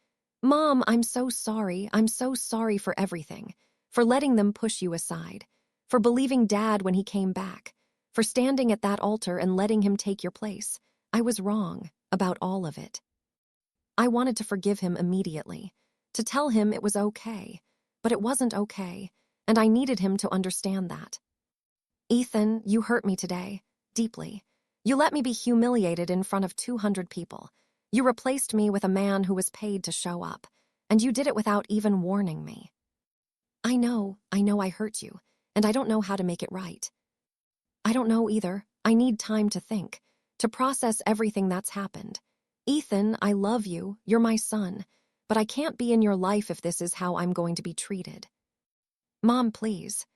Mom, I'm so sorry. I'm so sorry for everything. For letting them push you aside. For believing Dad when he came back. For standing at that altar and letting him take your place. I was wrong about all of it. I wanted to forgive him immediately. To tell him it was okay. But it wasn't okay. And I needed him to understand that. Ethan, you hurt me today. Deeply. You let me be humiliated in front of 200 people. You replaced me with a man who was paid to show up, and you did it without even warning me. I know I hurt you, and I don't know how to make it right. I don't know either. I need time to think, to process everything that's happened. Ethan, I love you, you're my son, but I can't be in your life if this is how I'm going to be treated. Mom, please.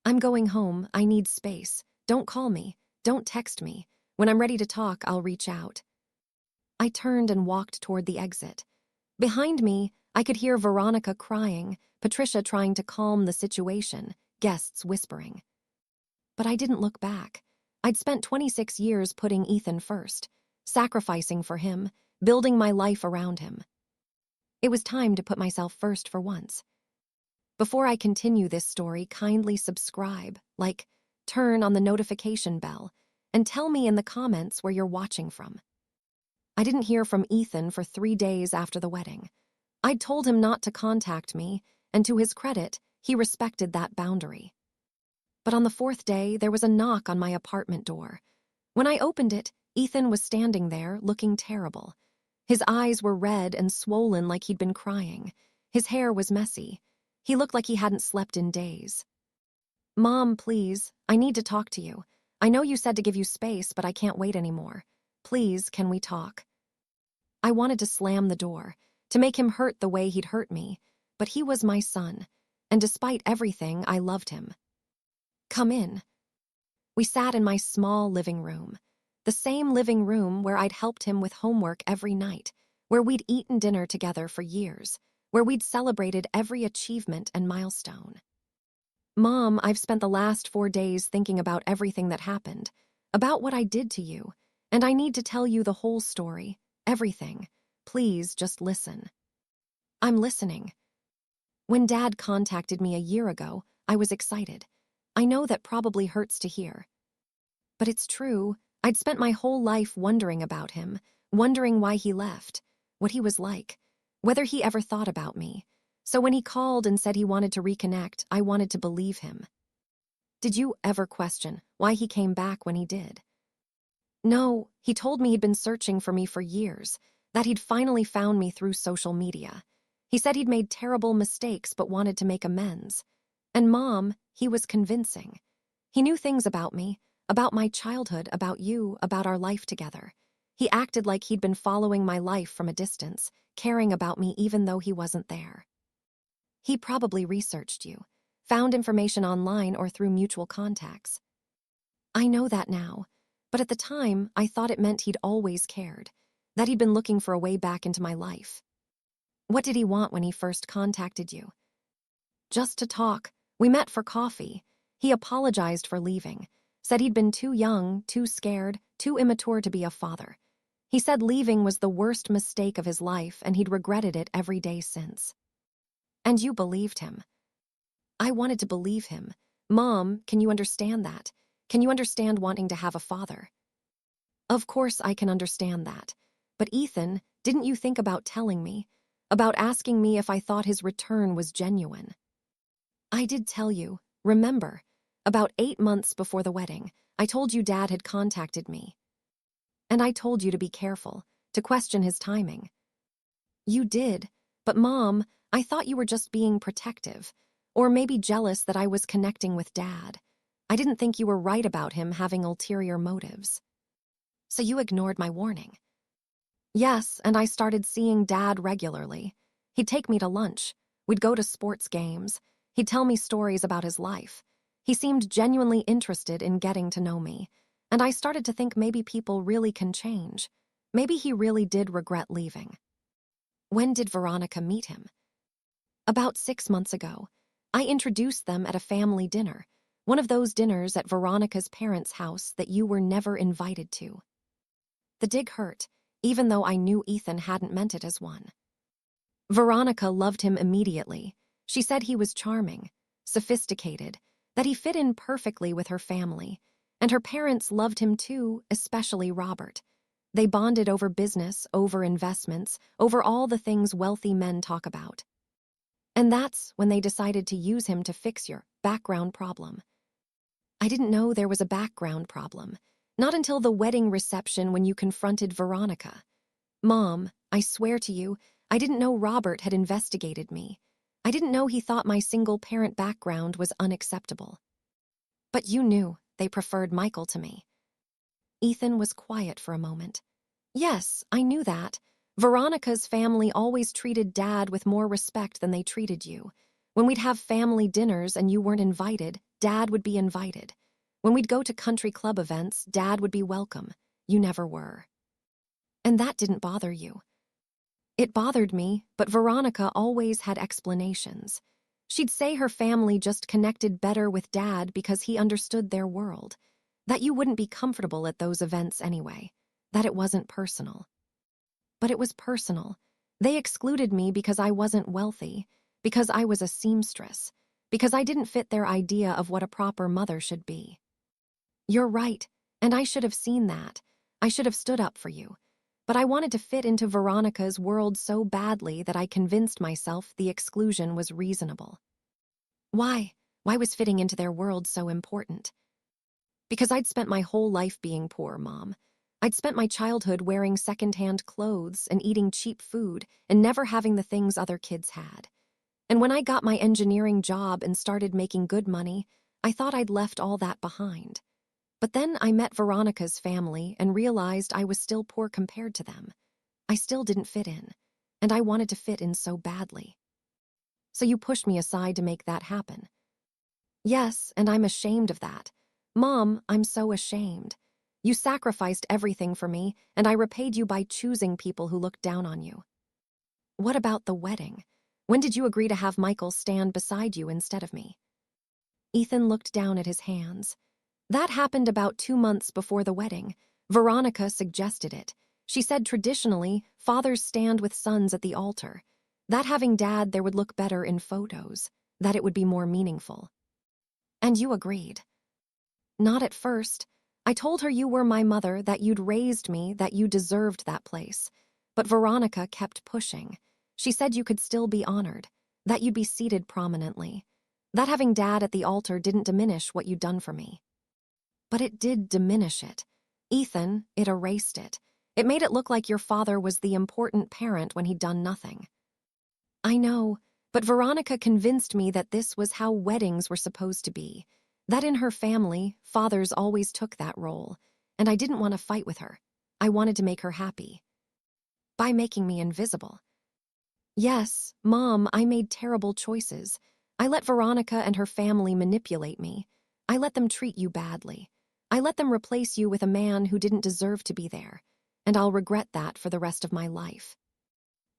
I'm going home, I need space. Don't call me, don't text me. When I'm ready to talk, I'll reach out. I turned and walked toward the exit. Behind me, I could hear Veronica crying, Patricia trying to calm the situation, guests whispering. But I didn't look back. I'd spent 26 years putting Ethan first, sacrificing for him, building my life around him. It was time to put myself first for once. Before I continue this story, kindly subscribe, turn on the notification bell, and tell me in the comments where you're watching from. I didn't hear from Ethan for 3 days after the wedding. I'd told him not to contact me, and to his credit, he respected that boundary. But on the 4th day, there was a knock on my apartment door. When I opened it, Ethan was standing there, looking terrible. His eyes were red and swollen like he'd been crying. His hair was messy. He looked like he hadn't slept in days. Mom, please, I need to talk to you. I know you said to give you space, but I can't wait anymore. Please, can we talk? I wanted to slam the door, to make him hurt the way he'd hurt me, but he was my son, and despite everything, I loved him. Come in. We sat in my small living room, the same living room where I'd helped him with homework every night, where we'd eaten dinner together for years, where we'd celebrated every achievement and milestone. Mom, I've spent the last 4 days thinking about everything that happened, about what I did to you, and I need to tell you the whole story, everything. Please just listen. I'm listening. When Dad contacted me a year ago, I was excited. I know that probably hurts to hear. But it's true. I'd spent my whole life wondering about him, wondering why he left, what he was like, whether he ever thought about me. So when he called and said he wanted to reconnect, I wanted to believe him. Did you ever question why he came back when he did? No, he told me he'd been searching for me for years, that he'd finally found me through social media. He said he'd made terrible mistakes but wanted to make amends. And Mom, he was convincing. He knew things about me, about my childhood, about you, about our life together. He acted like he'd been following my life from a distance, caring about me even though he wasn't there. He probably researched you, found information online or through mutual contacts. I know that now, but at the time, I thought it meant he'd always cared, that he'd been looking for a way back into my life. What did he want when he first contacted you? Just to talk. We met for coffee. He apologized for leaving, said he'd been too young, too scared, too immature to be a father. He said leaving was the worst mistake of his life and he'd regretted it every day since. And you believed him. I wanted to believe him. Mom, can you understand that? Can you understand wanting to have a father? Of course I can understand that. But Ethan, didn't you think about telling me? About asking me if I thought his return was genuine? I did tell you, remember? About 8 months before the wedding, I told you Dad had contacted me. And I told you to be careful, to question his timing. You did, but Mom, I thought you were just being protective, or maybe jealous that I was connecting with Dad. I didn't think you were right about him having ulterior motives. So you ignored my warning. Yes, and I started seeing Dad regularly. He'd take me to lunch. We'd go to sports games. He'd tell me stories about his life. He seemed genuinely interested in getting to know me, and I started to think maybe people really can change. Maybe he really did regret leaving. When did Veronica meet him? About 6 months ago. I introduced them at a family dinner, one of those dinners at Veronica's parents' house that you were never invited to. The dig hurt, even though I knew Ethan hadn't meant it as one. Veronica loved him immediately. She said he was charming, sophisticated, that he fit in perfectly with her family, and her parents loved him too, especially Robert. They bonded over business, over investments, over all the things wealthy men talk about. And that's when they decided to use him to fix your background problem. I didn't know there was a background problem, not until the wedding reception when you confronted Veronica. Mom, I swear to you, I didn't know Robert had investigated me. I didn't know he thought my single-parent background was unacceptable. But you knew they preferred Michael to me. Ethan was quiet for a moment. Yes, I knew that. Veronica's family always treated Dad with more respect than they treated you. When we'd have family dinners and you weren't invited, Dad would be invited. When we'd go to country club events, Dad would be welcome. You never were. And that didn't bother you. It bothered me, but Veronica always had explanations. She'd say her family just connected better with Dad because he understood their world, that you wouldn't be comfortable at those events anyway, that it wasn't personal. But it was personal. They excluded me because I wasn't wealthy, because I was a seamstress, because I didn't fit their idea of what a proper mother should be. You're right, and I should have seen that. I should have stood up for you. But I wanted to fit into Veronica's world so badly that I convinced myself the exclusion was reasonable. Why? Why was fitting into their world so important? Because I'd spent my whole life being poor, Mom. I'd spent my childhood wearing second-hand clothes and eating cheap food and never having the things other kids had. And when I got my engineering job and started making good money, I thought I'd left all that behind. But then I met Veronica's family and realized I was still poor compared to them. I still didn't fit in, and I wanted to fit in so badly. So you pushed me aside to make that happen. Yes, and I'm ashamed of that. Mom, I'm so ashamed. You sacrificed everything for me, and I repaid you by choosing people who looked down on you. What about the wedding? When did you agree to have Michael stand beside you instead of me? Ethan looked down at his hands. That happened about 2 months before the wedding. Veronica suggested it. She said traditionally, fathers stand with sons at the altar. That having Dad there would look better in photos, that it would be more meaningful. And you agreed. Not at first. I told her you were my mother, that you'd raised me, that you deserved that place. But Veronica kept pushing. She said you could still be honored, that you'd be seated prominently. That having Dad at the altar didn't diminish what you'd done for me. But it did diminish it. Ethan, it erased it. It made it look like your father was the important parent when he'd done nothing. I know, but Veronica convinced me that this was how weddings were supposed to be. That in her family, fathers always took that role, and I didn't want to fight with her. I wanted to make her happy. By making me invisible. Yes, Mom, I made terrible choices. I let Veronica and her family manipulate me. I let them treat you badly. I let them replace you with a man who didn't deserve to be there, and I'll regret that for the rest of my life.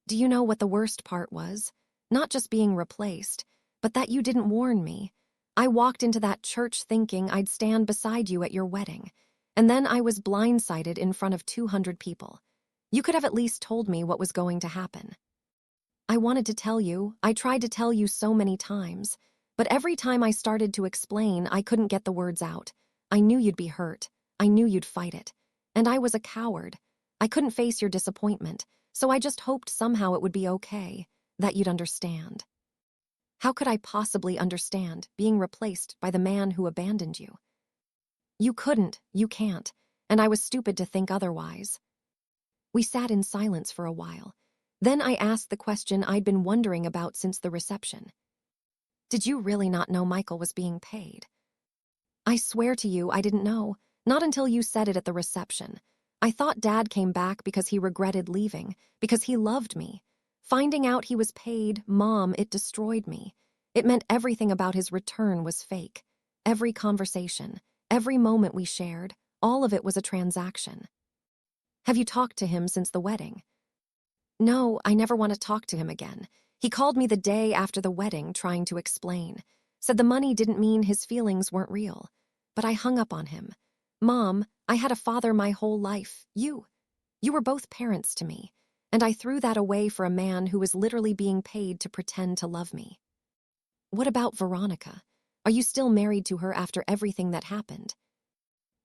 Do you know what the worst part was? Not just being replaced, but that you didn't warn me. I walked into that church thinking I'd stand beside you at your wedding, and then I was blindsided in front of 200 people. You could have at least told me what was going to happen. I wanted to tell you, I tried to tell you so many times, but every time I started to explain, I couldn't get the words out. I knew you'd be hurt. I knew you'd fight it. And I was a coward. I couldn't face your disappointment, so I just hoped somehow it would be okay, that you'd understand. How could I possibly understand being replaced by the man who abandoned you? You couldn't, you can't, and I was stupid to think otherwise. We sat in silence for a while. Then I asked the question I'd been wondering about since the reception. Did you really not know Michael was being paid? I swear to you I didn't know, not until you said it at the reception. I thought Dad came back because he regretted leaving, because he loved me. Finding out he was paid, Mom, it destroyed me. It meant everything about his return was fake. Every conversation, every moment we shared, all of it was a transaction. Have you talked to him since the wedding? No, I never want to talk to him again. He called me the day after the wedding trying to explain. Said the money didn't mean his feelings weren't real. But I hung up on him. Mom, I had a father my whole life. You. You were both parents to me. And I threw that away for a man who was literally being paid to pretend to love me. What about Veronica? Are you still married to her after everything that happened?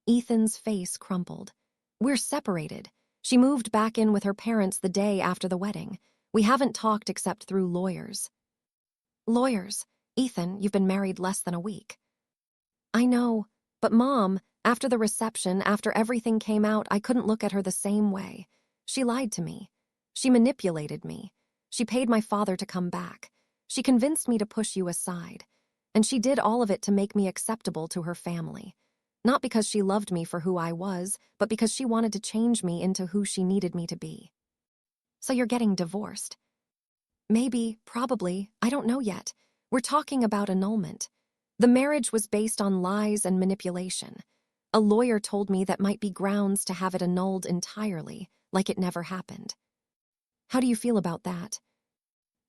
Ethan's face crumpled. We're separated. She moved back in with her parents the day after the wedding. We haven't talked except through lawyers. Lawyers? Ethan, you've been married less than a week. I know, but Mom, after the reception, after everything came out, I couldn't look at her the same way. She lied to me. She manipulated me. She paid my father to come back. She convinced me to push you aside. And she did all of it to make me acceptable to her family. Not because she loved me for who I was, but because she wanted to change me into who she needed me to be. So you're getting divorced. Maybe, probably, I don't know yet. We're talking about annulment. The marriage was based on lies and manipulation. A lawyer told me that might be grounds to have it annulled entirely, like it never happened. How do you feel about that?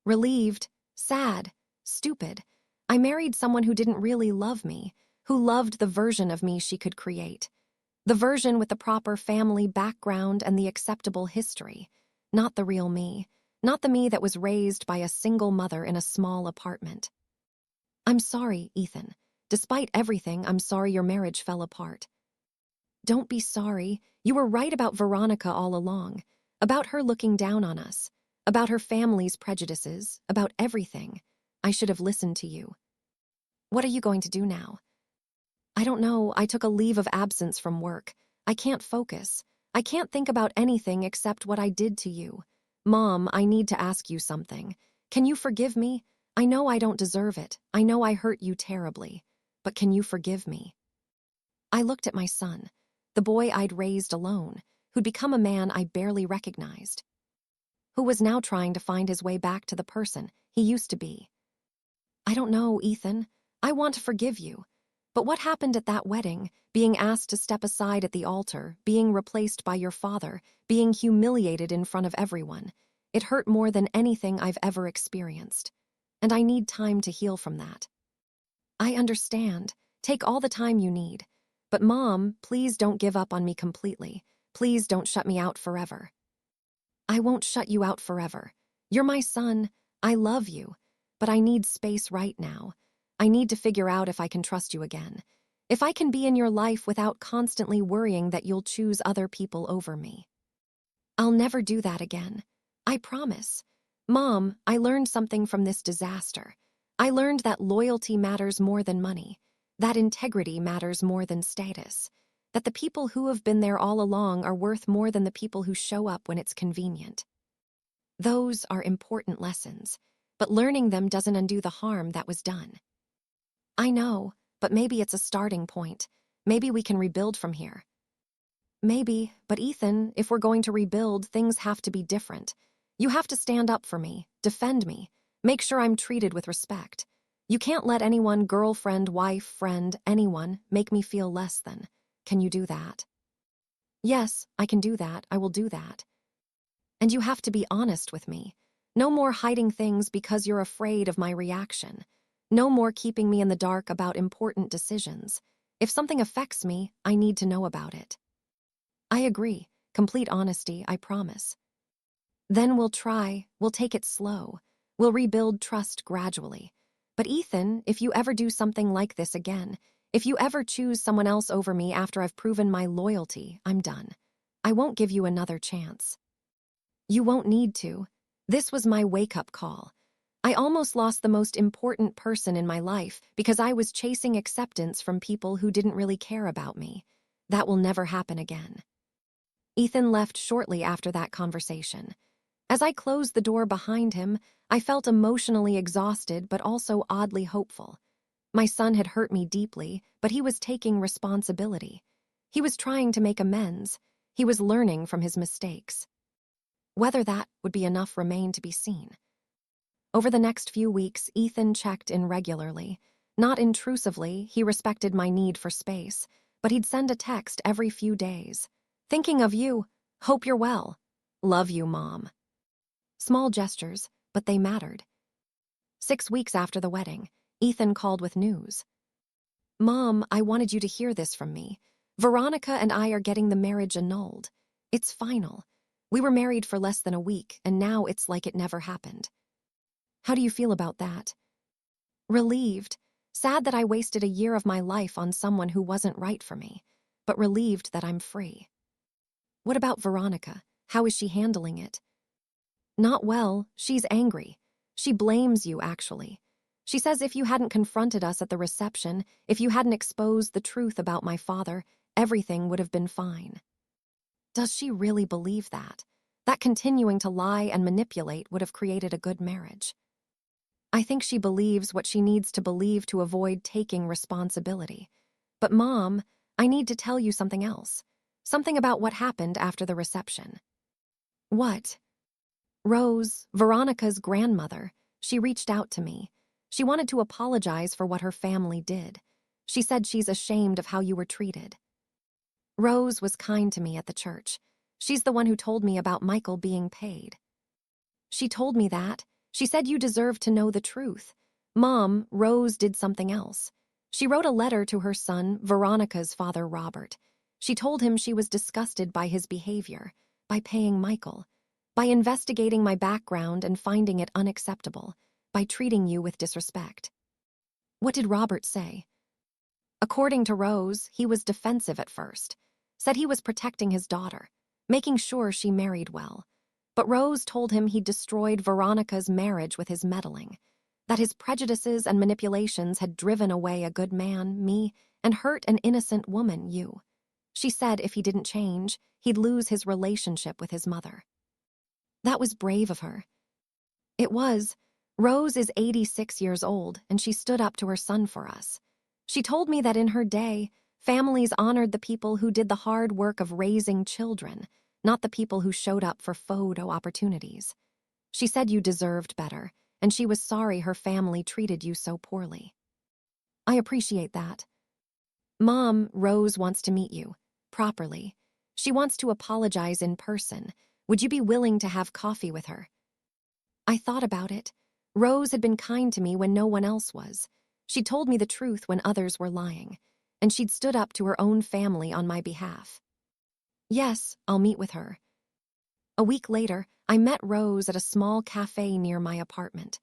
Relieved, sad, stupid. I married someone who didn't really love me, who loved the version of me she could create. The version with the proper family background and the acceptable history. Not the real me. Not the me that was raised by a single mother in a small apartment. I'm sorry, Ethan. Despite everything, I'm sorry your marriage fell apart. Don't be sorry. You were right about Veronica all along. About her looking down on us. About her family's prejudices. About everything. I should have listened to you. What are you going to do now? I don't know. I took a leave of absence from work. I can't focus. I can't think about anything except what I did to you. Mom, I need to ask you something. Can you forgive me? I know I don't deserve it. I know I hurt you terribly. But can you forgive me? I looked at my son, the boy I'd raised alone, who'd become a man I barely recognized, who was now trying to find his way back to the person he used to be. I don't know, Ethan. I want to forgive you. But what happened at that wedding, being asked to step aside at the altar, being replaced by your father, being humiliated in front of everyone, it hurt more than anything I've ever experienced. And I need time to heal from that. I understand. Take all the time you need. But Mom, please don't give up on me completely. Please don't shut me out forever. I won't shut you out forever. You're my son. I love you. But I need space right now. I need to figure out if I can trust you again. If I can be in your life without constantly worrying that you'll choose other people over me. I'll never do that again. I promise. Mom, I learned something from this disaster. I learned that loyalty matters more than money, that integrity matters more than status, that the people who have been there all along are worth more than the people who show up when it's convenient. Those are important lessons, but learning them doesn't undo the harm that was done. I know, but maybe it's a starting point. Maybe we can rebuild from here. Maybe, but Ethan, if we're going to rebuild, things have to be different. You have to stand up for me, defend me, make sure I'm treated with respect. You can't let anyone, girlfriend, wife, friend, anyone, make me feel less than. Can you do that? Yes, I can do that. I will do that. And you have to be honest with me. No more hiding things because you're afraid of my reaction. No more keeping me in the dark about important decisions. If something affects me, I need to know about it. I agree. Complete honesty, I promise. Then we'll take it slow. We'll rebuild trust gradually. But Ethan, if you ever do something like this again, if you ever choose someone else over me after I've proven my loyalty, I'm done. I won't give you another chance. You won't need to. This was my wake-up call. I almost lost the most important person in my life because I was chasing acceptance from people who didn't really care about me. That will never happen again. Ethan left shortly after that conversation. As I closed the door behind him, I felt emotionally exhausted but also oddly hopeful. My son had hurt me deeply, but he was taking responsibility. He was trying to make amends. He was learning from his mistakes. Whether that would be enough remained to be seen. Over the next few weeks, Ethan checked in regularly. Not intrusively, he respected my need for space, but he'd send a text every few days. Thinking of you. Hope you're well. Love you, Mom. Small gestures, but they mattered. 6 weeks after the wedding, Ethan called with news. Mom, I wanted you to hear this from me. Veronica and I are getting the marriage annulled. It's final. We were married for less than a week, and now it's like it never happened. How do you feel about that? Relieved. Sad that I wasted a year of my life on someone who wasn't right for me, but relieved that I'm free. What about Veronica? How is she handling it? Not well. She's angry. She blames you, actually. She says if you hadn't confronted us at the reception, if you hadn't exposed the truth about my father, everything would have been fine. Does she really believe that? That continuing to lie and manipulate would have created a good marriage. I think she believes what she needs to believe to avoid taking responsibility. But Mom, I need to tell you something else. Something about what happened after the reception. What? Rose, Veronica's grandmother, she reached out to me. She wanted to apologize for what her family did. She said she's ashamed of how you were treated. Rose was kind to me at the church. She's the one who told me about Michael being paid. She told me that. She said you deserve to know the truth. Mom, Rose did something else. She wrote a letter to her son, Veronica's father, Robert. She told him she was disgusted by his behavior, by paying Michael, by investigating my background and finding it unacceptable, by treating you with disrespect. What did Robert say? According to Rose, he was defensive at first, said he was protecting his daughter, making sure she married well. But Rose told him he'd destroyed Veronica's marriage with his meddling, that his prejudices and manipulations had driven away a good man, me, and hurt an innocent woman, you. She said if he didn't change, he'd lose his relationship with his mother. That was brave of her. It was. Rose is 86 years old, and she stood up to her son for us. She told me that in her day, families honored the people who did the hard work of raising children, not the people who showed up for photo opportunities. She said you deserved better, and she was sorry her family treated you so poorly. I appreciate that. Mom, Rose wants to meet you, properly. She wants to apologize in person. Would you be willing to have coffee with her? I thought about it. Rose had been kind to me when no one else was. She'd told me the truth when others were lying, and she'd stood up to her own family on my behalf. Yes, I'll meet with her. A week later, I met Rose at a small cafe near my apartment.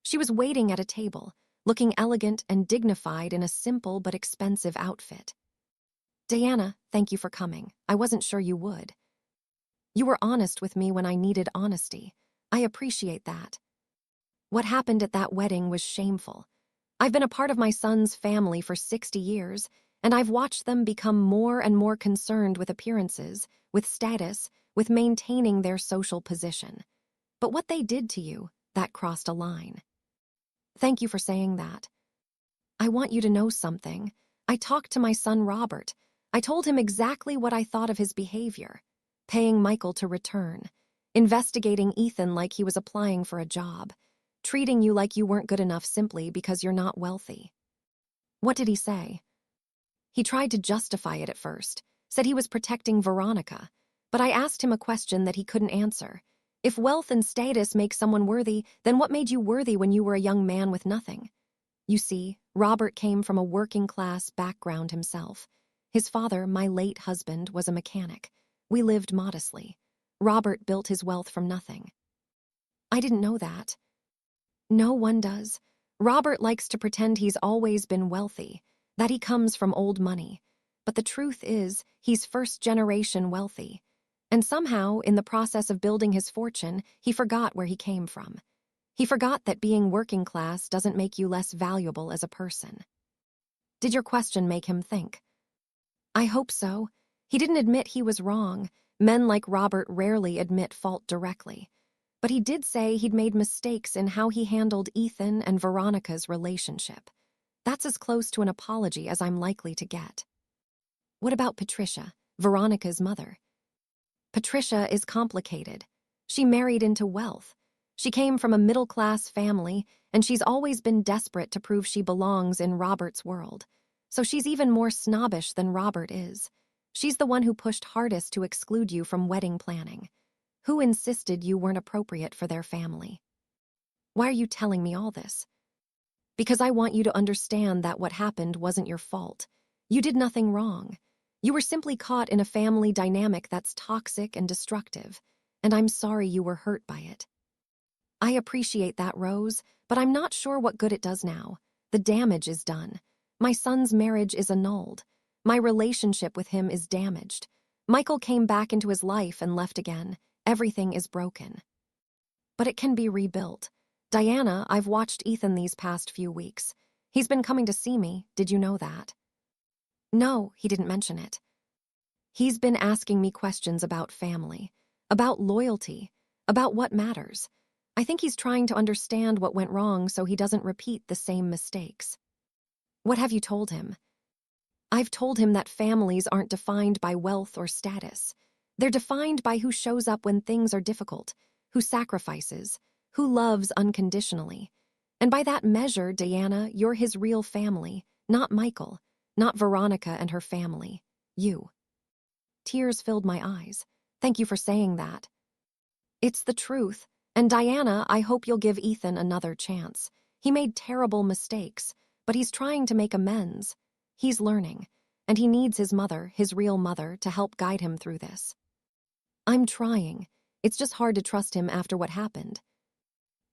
She was waiting at a table, looking elegant and dignified in a simple but expensive outfit. Diana, thank you for coming. I wasn't sure you would. You were honest with me when I needed honesty. I appreciate that. What happened at that wedding was shameful. I've been a part of my son's family for 60 years, and I've watched them become more and more concerned with appearances, with status, with maintaining their social position. But what they did to you, that crossed a line. Thank you for saying that. I want you to know something. I talked to my son Robert. I told him exactly what I thought of his behavior. Paying Michael to return. Investigating Ethan like he was applying for a job. Treating you like you weren't good enough simply because you're not wealthy. What did he say? He tried to justify it at first, said he was protecting Veronica, but I asked him a question that he couldn't answer. If wealth and status make someone worthy, then what made you worthy when you were a young man with nothing? You see, Robert came from a working-class background himself. His father, my late husband, was a mechanic. We lived modestly. Robert built his wealth from nothing. I didn't know that. No one does. Robert likes to pretend he's always been wealthy, that he comes from old money. But the truth is, he's first-generation wealthy. And somehow, in the process of building his fortune, he forgot where he came from. He forgot that being working class doesn't make you less valuable as a person. Did your question make him think? I hope so. He didn't admit he was wrong. Men like Robert rarely admit fault directly. But he did say he'd made mistakes in how he handled Ethan and Veronica's relationship. That's as close to an apology as I'm likely to get. What about Patricia, Veronica's mother? Patricia is complicated. She married into wealth. She came from a middle-class family, and she's always been desperate to prove she belongs in Robert's world. So she's even more snobbish than Robert is. She's the one who pushed hardest to exclude you from wedding planning. Who insisted you weren't appropriate for their family? Why are you telling me all this? Because I want you to understand that what happened wasn't your fault. You did nothing wrong. You were simply caught in a family dynamic that's toxic and destructive, and I'm sorry you were hurt by it. I appreciate that, Rose, but I'm not sure what good it does now. The damage is done. My son's marriage is annulled. My relationship with him is damaged. Michael came back into his life and left again. Everything is broken. But it can be rebuilt. Diana, I've watched Ethan these past few weeks. He's been coming to see me. Did you know that? No, he didn't mention it. He's been asking me questions about family, about loyalty, about what matters. I think he's trying to understand what went wrong so he doesn't repeat the same mistakes. What have you told him? I've told him that families aren't defined by wealth or status. They're defined by who shows up when things are difficult, who sacrifices, who loves unconditionally. And by that measure, Diana, you're his real family, not Michael, not Veronica and her family. You. Tears filled my eyes. Thank you for saying that. It's the truth. And Diana, I hope you'll give Ethan another chance. He made terrible mistakes, but he's trying to make amends. He's learning, and he needs his mother, his real mother, to help guide him through this. I'm trying. It's just hard to trust him after what happened.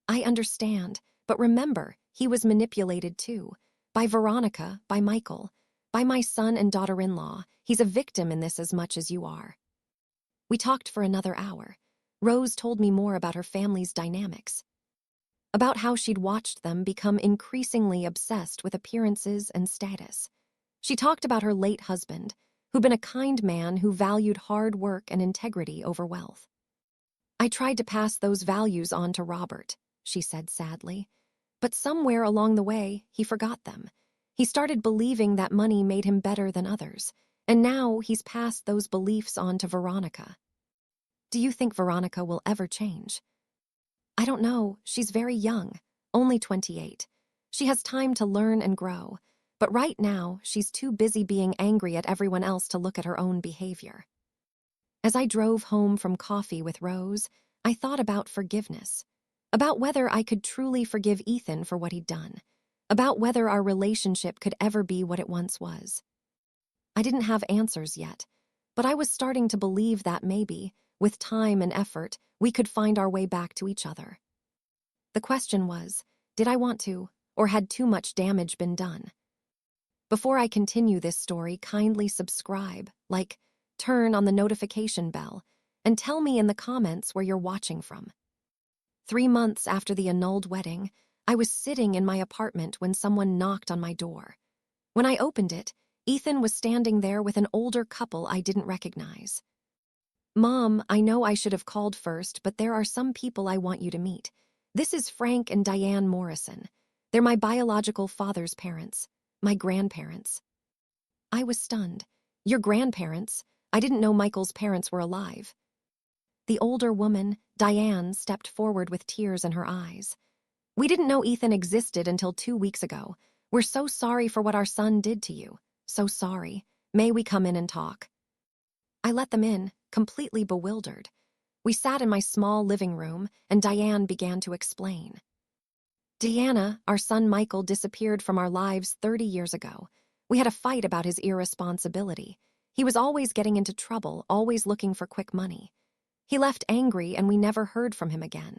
I understand, but remember, he was manipulated too. By Veronica, by Michael, by my son and daughter-in-law. He's a victim in this as much as you are. We talked for another hour. Rose told me more about her family's dynamics, about how she'd watched them become increasingly obsessed with appearances and status. She talked about her late husband, who'd been a kind man who valued hard work and integrity over wealth. I tried to pass those values on to Robert, she said sadly, but somewhere along the way, he forgot them. He started believing that money made him better than others, and now he's passed those beliefs on to Veronica. Do you think Veronica will ever change? I don't know. She's very young, only 28. She has time to learn and grow, but right now, she's too busy being angry at everyone else to look at her own behavior. As I drove home from coffee with Rose, I thought about forgiveness, about whether I could truly forgive Ethan for what he'd done, about whether our relationship could ever be what it once was. I didn't have answers yet, but I was starting to believe that maybe, with time and effort, we could find our way back to each other. The question was, did I want to, or had too much damage been done? Before I continue this story, kindly subscribe, like, turn on the notification bell, and tell me in the comments where you're watching from. 3 months after the annulled wedding, I was sitting in my apartment when someone knocked on my door. When I opened it, Ethan was standing there with an older couple I didn't recognize. Mom, I know I should have called first, but there are some people I want you to meet. This is Frank and Diane Morrison. They're my biological father's parents, my grandparents. I was stunned. Your grandparents? I didn't know Michael's parents were alive. The older woman, Diane, stepped forward with tears in her eyes. We didn't know Ethan existed until 2 weeks ago. We're so sorry for what our son did to you. So sorry. May we come in and talk? I let them in, completely bewildered. We sat in my small living room, and Diane began to explain. Deanna, our son Michael, disappeared from our lives 30 years ago. We had a fight about his irresponsibility. He was always getting into trouble, always looking for quick money. He left angry, and we never heard from him again.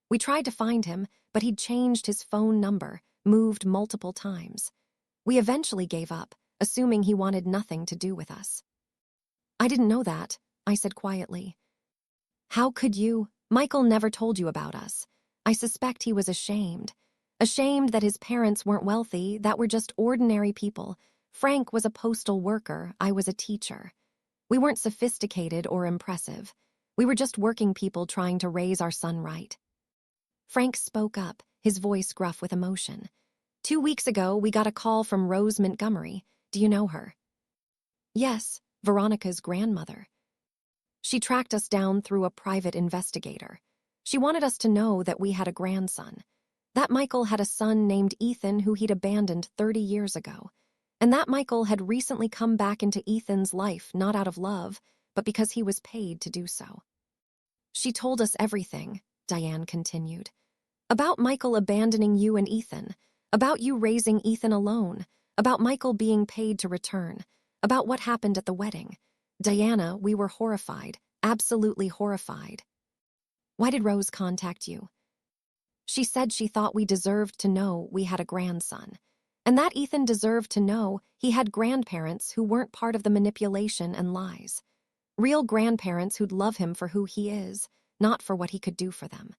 We tried to find him, but he'd changed his phone number, moved multiple times. We eventually gave up, assuming he wanted nothing to do with us. I didn't know that, I said quietly. How could you? Michael never told you about us. I suspect he was ashamed. Ashamed that his parents weren't wealthy, that we're just ordinary people. Frank was a postal worker, I was a teacher. We weren't sophisticated or impressive. We were just working people trying to raise our son right. Frank spoke up, his voice gruff with emotion. 2 weeks ago, we got a call from Rose Montgomery. Do you know her? Yes, Veronica's grandmother. She tracked us down through a private investigator. She wanted us to know that we had a grandson. That Michael had a son named Ethan who he'd abandoned 30 years ago. And that Michael had recently come back into Ethan's life not out of love, but because he was paid to do so. She told us everything, Diane continued. About Michael abandoning you and Ethan, about you raising Ethan alone, about Michael being paid to return, about what happened at the wedding. Diana, we were horrified, absolutely horrified. Why did Rose contact you? She said she thought we deserved to know we had a grandson, and that Ethan deserved to know he had grandparents who weren't part of the manipulation and lies. Real grandparents who'd love him for who he is, not for what he could do for them.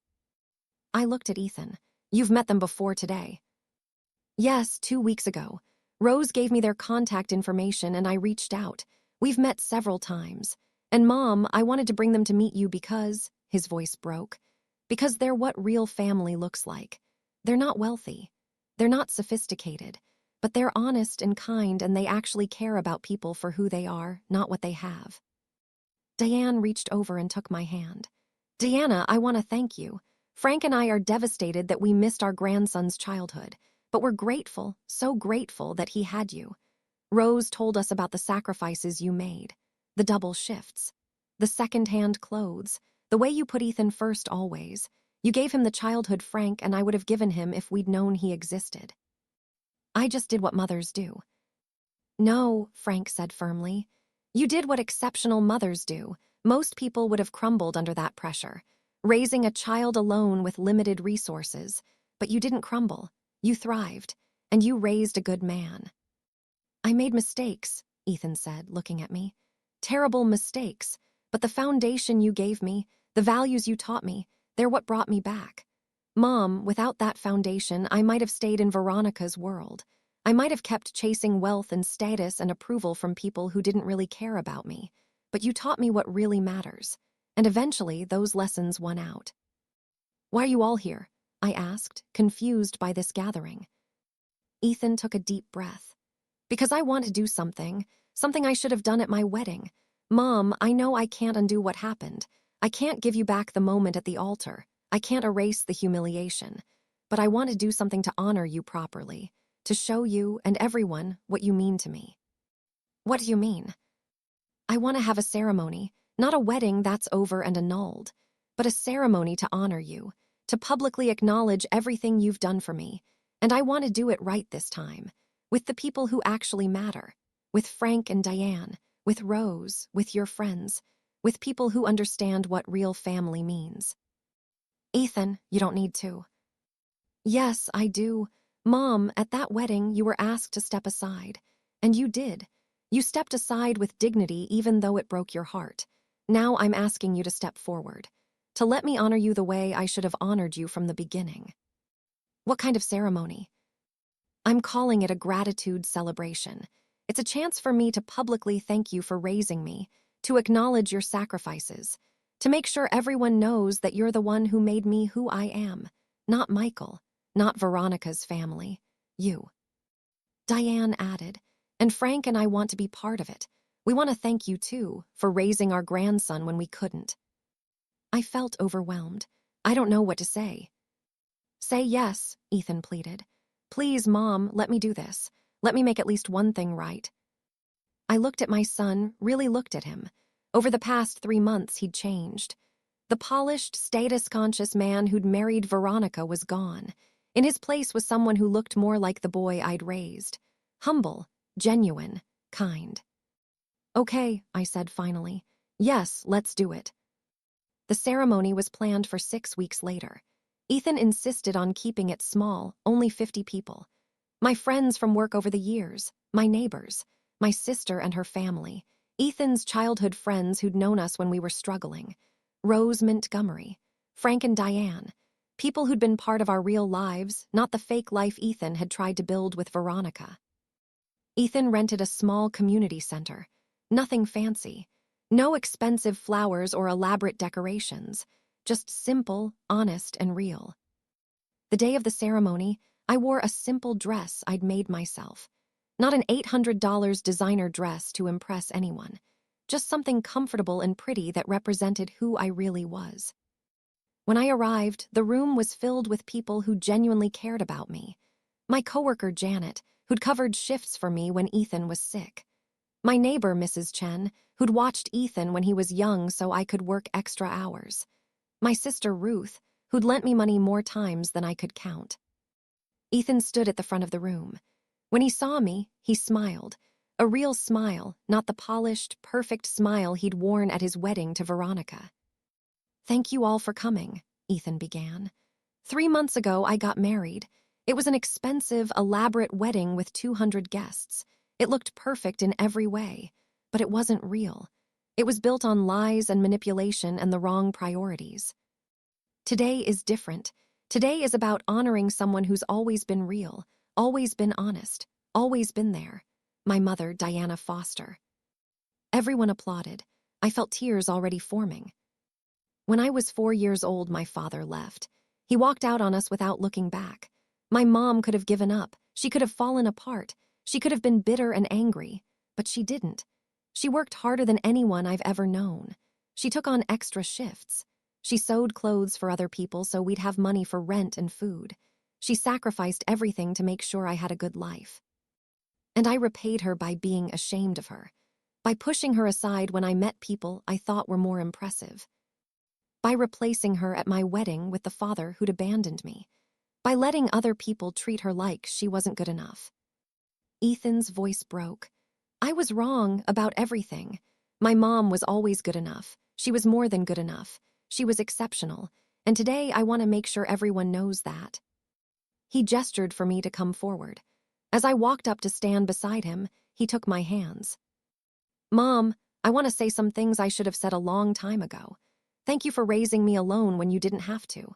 I looked at Ethan. You've met them before today. Yes, 2 weeks ago. Rose gave me their contact information and I reached out. We've met several times. And Mom, I wanted to bring them to meet you because, his voice broke, because they're what real family looks like. They're not wealthy. They're not sophisticated. But they're honest and kind and they actually care about people for who they are, not what they have. Diane reached over and took my hand. Deanna, I want to thank you. Frank and I are devastated that we missed our grandson's childhood, but we're grateful, so grateful that he had you. Rose told us about the sacrifices you made, the double shifts, the second-hand clothes, the way you put Ethan first always. You gave him the childhood Frank and I would have given him if we'd known he existed. I just did what mothers do. No, Frank said firmly. You did what exceptional mothers do. Most people would have crumbled under that pressure, raising a child alone with limited resources. But you didn't crumble. You thrived, and you raised a good man. I made mistakes, Ethan said, looking at me. Terrible mistakes, but the foundation you gave me, the values you taught me, they're what brought me back. Mom, without that foundation, I might have stayed in Veronica's world. I might have kept chasing wealth and status and approval from people who didn't really care about me. But you taught me what really matters. And eventually, those lessons won out. Why are you all here? I asked, confused by this gathering. Ethan took a deep breath. Because I want to do something I should have done at my wedding. Mom, I know I can't undo what happened. I can't give you back the moment at the altar. I can't erase the humiliation. But I want to do something to honor you properly, to show you and everyone what you mean to me. What do you mean? I want to have a ceremony, not a wedding that's over and annulled, but a ceremony to honor you, to publicly acknowledge everything you've done for me. And I want to do it right this time, with the people who actually matter, with Frank and Diane, with Rose, with your friends, with people who understand what real family means. Ethan, you don't need to. Yes, I do. Mom, at that wedding, you were asked to step aside. And you did. You stepped aside with dignity even though it broke your heart. Now I'm asking you to step forward, to let me honor you the way I should have honored you from the beginning. What kind of ceremony? I'm calling it a gratitude celebration. It's a chance for me to publicly thank you for raising me, to acknowledge your sacrifices, to make sure everyone knows that you're the one who made me who I am, not Michael, not Veronica's family, you. Diane added, and Frank and I want to be part of it. We want to thank you, too, for raising our grandson when we couldn't. I felt overwhelmed. I don't know what to say. Say yes, Ethan pleaded. Please, Mom, let me do this. Let me make at least one thing right. I looked at my son, really looked at him. Over the past 3 months, he'd changed. The polished, status-conscious man who'd married Veronica was gone. In his place was someone who looked more like the boy I'd raised. Humble, genuine, kind. "Okay," I said finally. "Yes, let's do it." The ceremony was planned for 6 weeks later. Ethan insisted on keeping it small, only 50 people. My friends from work over the years, my neighbors, my sister and her family, Ethan's childhood friends who'd known us when we were struggling, Rose Montgomery, Frank and Diane, people who'd been part of our real lives, not the fake life Ethan had tried to build with Veronica. Ethan rented a small community center. Nothing fancy. No expensive flowers or elaborate decorations. Just simple, honest, and real. The day of the ceremony, I wore a simple dress I'd made myself. Not an $800 designer dress to impress anyone. Just something comfortable and pretty that represented who I really was. When I arrived, the room was filled with people who genuinely cared about me. My coworker Janet, who'd covered shifts for me when Ethan was sick. My neighbor Mrs. Chen, who'd watched Ethan when he was young so I could work extra hours. My sister Ruth, who'd lent me money more times than I could count. Ethan stood at the front of the room. When he saw me, he smiled. A real smile, not the polished, perfect smile he'd worn at his wedding to Veronica. "Thank you all for coming," Ethan began. "3 months ago, I got married. It was an expensive, elaborate wedding with 200 guests. It looked perfect in every way, but it wasn't real. It was built on lies and manipulation and the wrong priorities. Today is different. Today is about honoring someone who's always been real, always been honest, always been there. My mother, Diana Foster." Everyone applauded. I felt tears already forming. When I was 4 years old, my father left. He walked out on us without looking back. My mom could have given up. She could have fallen apart. She could have been bitter and angry, but she didn't. She worked harder than anyone I've ever known. She took on extra shifts. She sewed clothes for other people so we'd have money for rent and food. She sacrificed everything to make sure I had a good life. And I repaid her by being ashamed of her, by pushing her aside when I met people I thought were more impressive, by replacing her at my wedding with the father who'd abandoned me, by letting other people treat her like she wasn't good enough. Ethan's voice broke. I was wrong about everything. My mom was always good enough. She was more than good enough. She was exceptional, and today I want to make sure everyone knows that. He gestured for me to come forward. As I walked up to stand beside him, he took my hands. "Mom, I want to say some things I should have said a long time ago. Thank you for raising me alone when you didn't have to.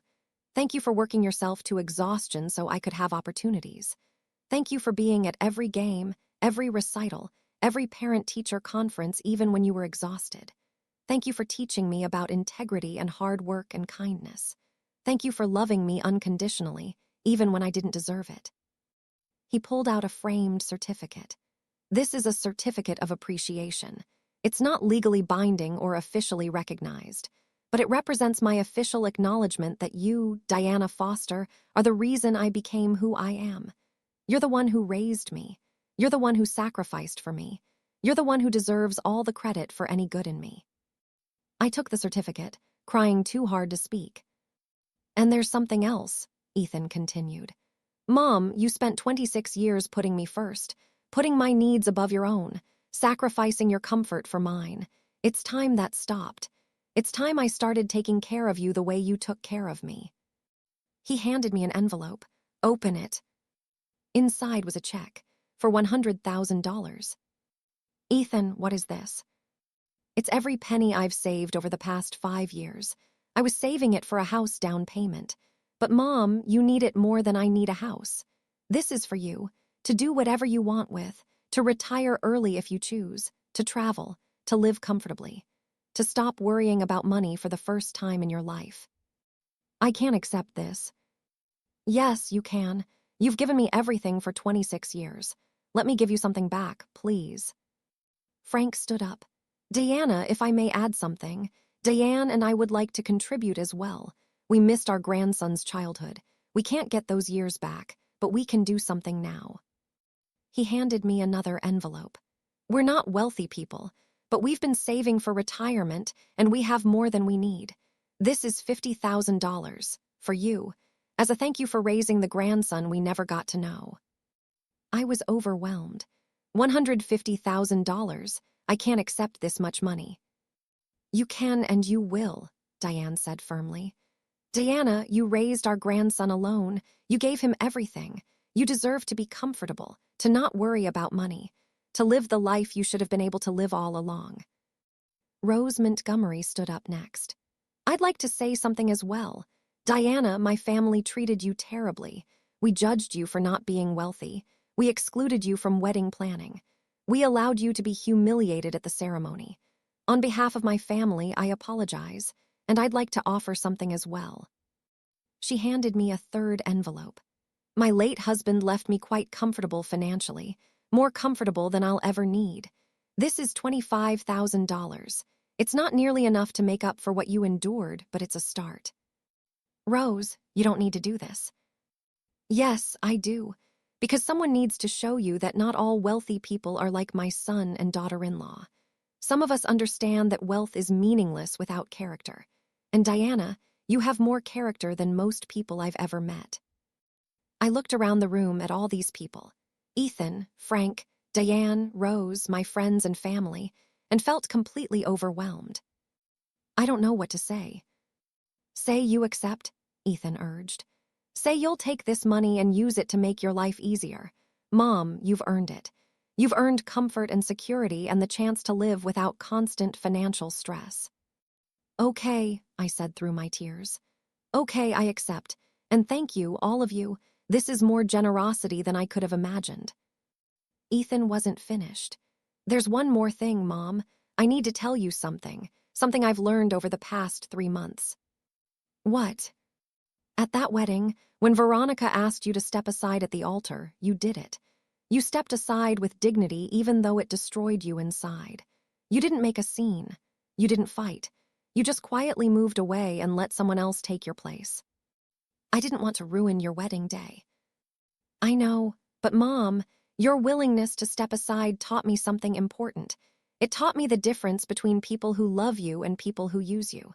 Thank you for working yourself to exhaustion so I could have opportunities. Thank you for being at every game, every recital, every parent-teacher conference even when you were exhausted. Thank you for teaching me about integrity and hard work and kindness. Thank you for loving me unconditionally, even when I didn't deserve it." He pulled out a framed certificate. "This is a certificate of appreciation. It's not legally binding or officially recognized, but it represents my official acknowledgement that you, Diana Foster, are the reason I became who I am. You're the one who raised me. You're the one who sacrificed for me. You're the one who deserves all the credit for any good in me." I took the certificate, crying too hard to speak. "And there's something else," Ethan continued. "Mom, you spent 26 years putting me first, putting my needs above your own, sacrificing your comfort for mine. It's time that stopped. It's time I started taking care of you the way you took care of me." He handed me an envelope. "Open it." Inside was a check for $100,000. "Ethan, what is this?" "It's every penny I've saved over the past 5 years. I was saving it for a house down payment. But Mom, you need it more than I need a house. This is for you, to do whatever you want with, to retire early if you choose, to travel, to live comfortably, to stop worrying about money for the first time in your life." "I can't accept this." "Yes, you can. You've given me everything for 26 years. Let me give you something back, please." Frank stood up. "Diana, if I may add something, Diane and I would like to contribute as well. We missed our grandson's childhood. We can't get those years back, but we can do something now." He handed me another envelope. "We're not wealthy people, but we've been saving for retirement and we have more than we need. This is $50,000 for you, as a thank you for raising the grandson we never got to know." I was overwhelmed. $150,000. I can't accept this much money. "You can and you will," Diane said firmly. "Diana, you raised our grandson alone. You gave him everything. You deserve to be comfortable, to not worry about money, to live the life you should have been able to live all along." Rose Montgomery stood up next. "I'd like to say something as well. Diana, my family treated you terribly. We judged you for not being wealthy. We excluded you from wedding planning. We allowed you to be humiliated at the ceremony. On behalf of my family, I apologize, and I'd like to offer something as well." She handed me a third envelope. "My late husband left me quite comfortable financially, more comfortable than I'll ever need. This is $25,000. It's not nearly enough to make up for what you endured, but it's a start." "Rose, you don't need to do this." "Yes, I do. Because someone needs to show you that not all wealthy people are like my son and daughter-in-law. Some of us understand that wealth is meaningless without character. And Diana, you have more character than most people I've ever met." I looked around the room at all these people, Ethan, Frank, Diane, Rose, my friends and family, and felt completely overwhelmed. I don't know what to say. "Say you accept," Ethan urged. "Say you'll take this money and use it to make your life easier. Mom, you've earned it. You've earned comfort and security and the chance to live without constant financial stress." "Okay," I said through my tears. "Okay, I accept. And thank you, all of you. This is more generosity than I could have imagined." Ethan wasn't finished. "There's one more thing, Mom. I need to tell you something I've learned over the past 3 months." "What?" "At that wedding, when Veronica asked you to step aside at the altar, you did it. You stepped aside with dignity even though it destroyed you inside. You didn't make a scene. You didn't fight. You just quietly moved away and let someone else take your place. I didn't want to ruin your wedding day." "I know, but Mom, your willingness to step aside taught me something important. It taught me the difference between people who love you and people who use you.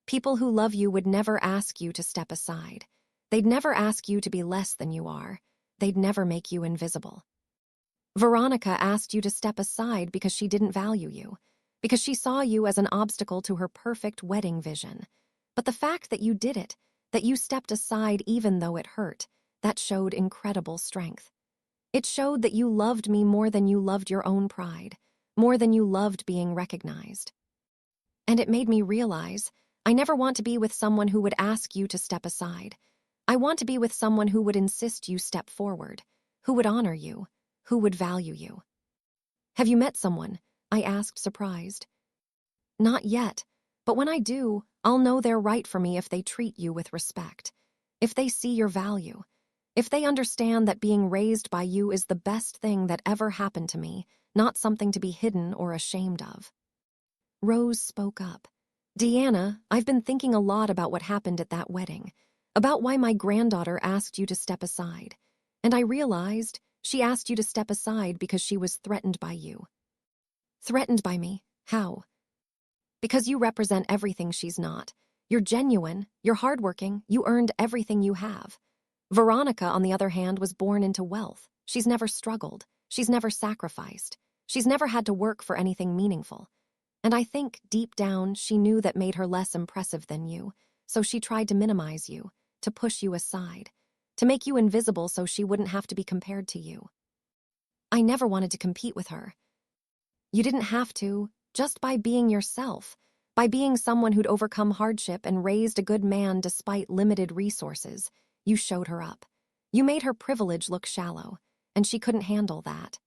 People who love you would never ask you to step aside. They'd never ask you to be less than you are. They'd never make you invisible. Veronica asked you to step aside because she didn't value you, because she saw you as an obstacle to her perfect wedding vision. But the fact that you did it, that you stepped aside even though it hurt, that showed incredible strength. It showed that you loved me more than you loved your own pride, more than you loved being recognized. And it made me realize I never want to be with someone who would ask you to step aside. I want to be with someone who would insist you step forward, who would honor you, who would value you." "Have you met someone?" I asked, surprised. "Not yet, but when I do, I'll know they're right for me if they treat you with respect, if they see your value, if they understand that being raised by you is the best thing that ever happened to me, not something to be hidden or ashamed of." Rose spoke up. "Deanna, I've been thinking a lot about what happened at that wedding, about why my granddaughter asked you to step aside, and I realized she asked you to step aside because she was threatened by you." "Threatened by me? How?" "Because you represent everything she's not. You're genuine, you're hardworking, you earned everything you have. Veronica, on the other hand, was born into wealth. She's never struggled. She's never sacrificed. She's never had to work for anything meaningful. And I think, deep down, she knew that made her less impressive than you, so she tried to minimize you, to push you aside, to make you invisible so she wouldn't have to be compared to you. I never wanted to compete with her. You didn't have to, just by being yourself, by being someone who'd overcome hardship and raised a good man despite limited resources. You showed her up. You made her privilege look shallow, and she couldn't handle that."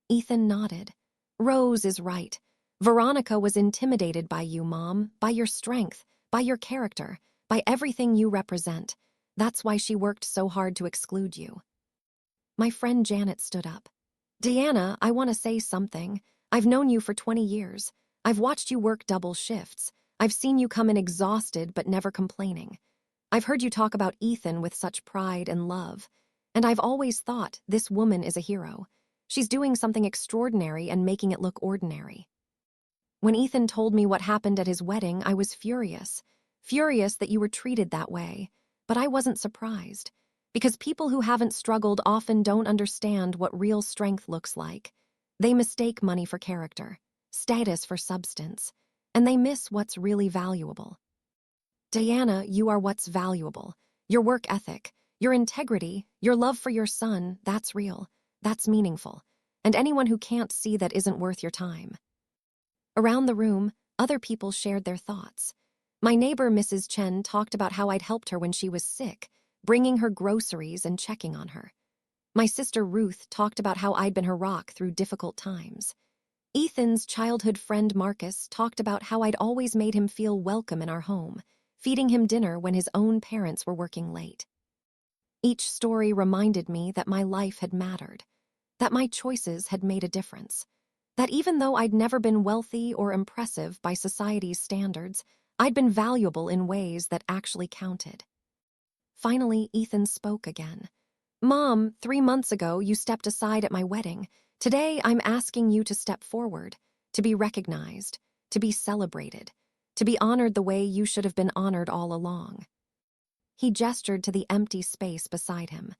Ethan nodded. "Rose is right. Veronica was intimidated by you, Mom, by your strength, by your character, by everything you represent. That's why she worked so hard to exclude you." My friend Janet stood up. "Deanna, I want to say something. I've known you for 20 years. I've watched you work double shifts. I've seen you come in exhausted but never complaining. I've heard you talk about Ethan with such pride and love. And I've always thought this woman is a hero. She's doing something extraordinary and making it look ordinary." When Ethan told me what happened at his wedding, I was furious. furious that you were treated that way, but I wasn't surprised, because people who haven't struggled often don't understand what real strength looks like. They mistake money for character, status for substance, and they miss what's really valuable. Diana, you are what's valuable. Your work ethic, your integrity, your love for your son, that's real, that's meaningful, and anyone who can't see that isn't worth your time. Around the room, other people shared their thoughts. My neighbor, Mrs. Chen, talked about how I'd helped her when she was sick, bringing her groceries and checking on her. My sister Ruth talked about how I'd been her rock through difficult times. Ethan's childhood friend Marcus talked about how I'd always made him feel welcome in our home, feeding him dinner when his own parents were working late. Each story reminded me that my life had mattered, that my choices had made a difference, that even though I'd never been wealthy or impressive by society's standards, I'd been valuable in ways that actually counted. Finally, Ethan spoke again. Mom, 3 months ago, you stepped aside at my wedding. Today, I'm asking you to step forward, to be recognized, to be celebrated, to be honored the way you should have been honored all along. He gestured to the empty space beside him.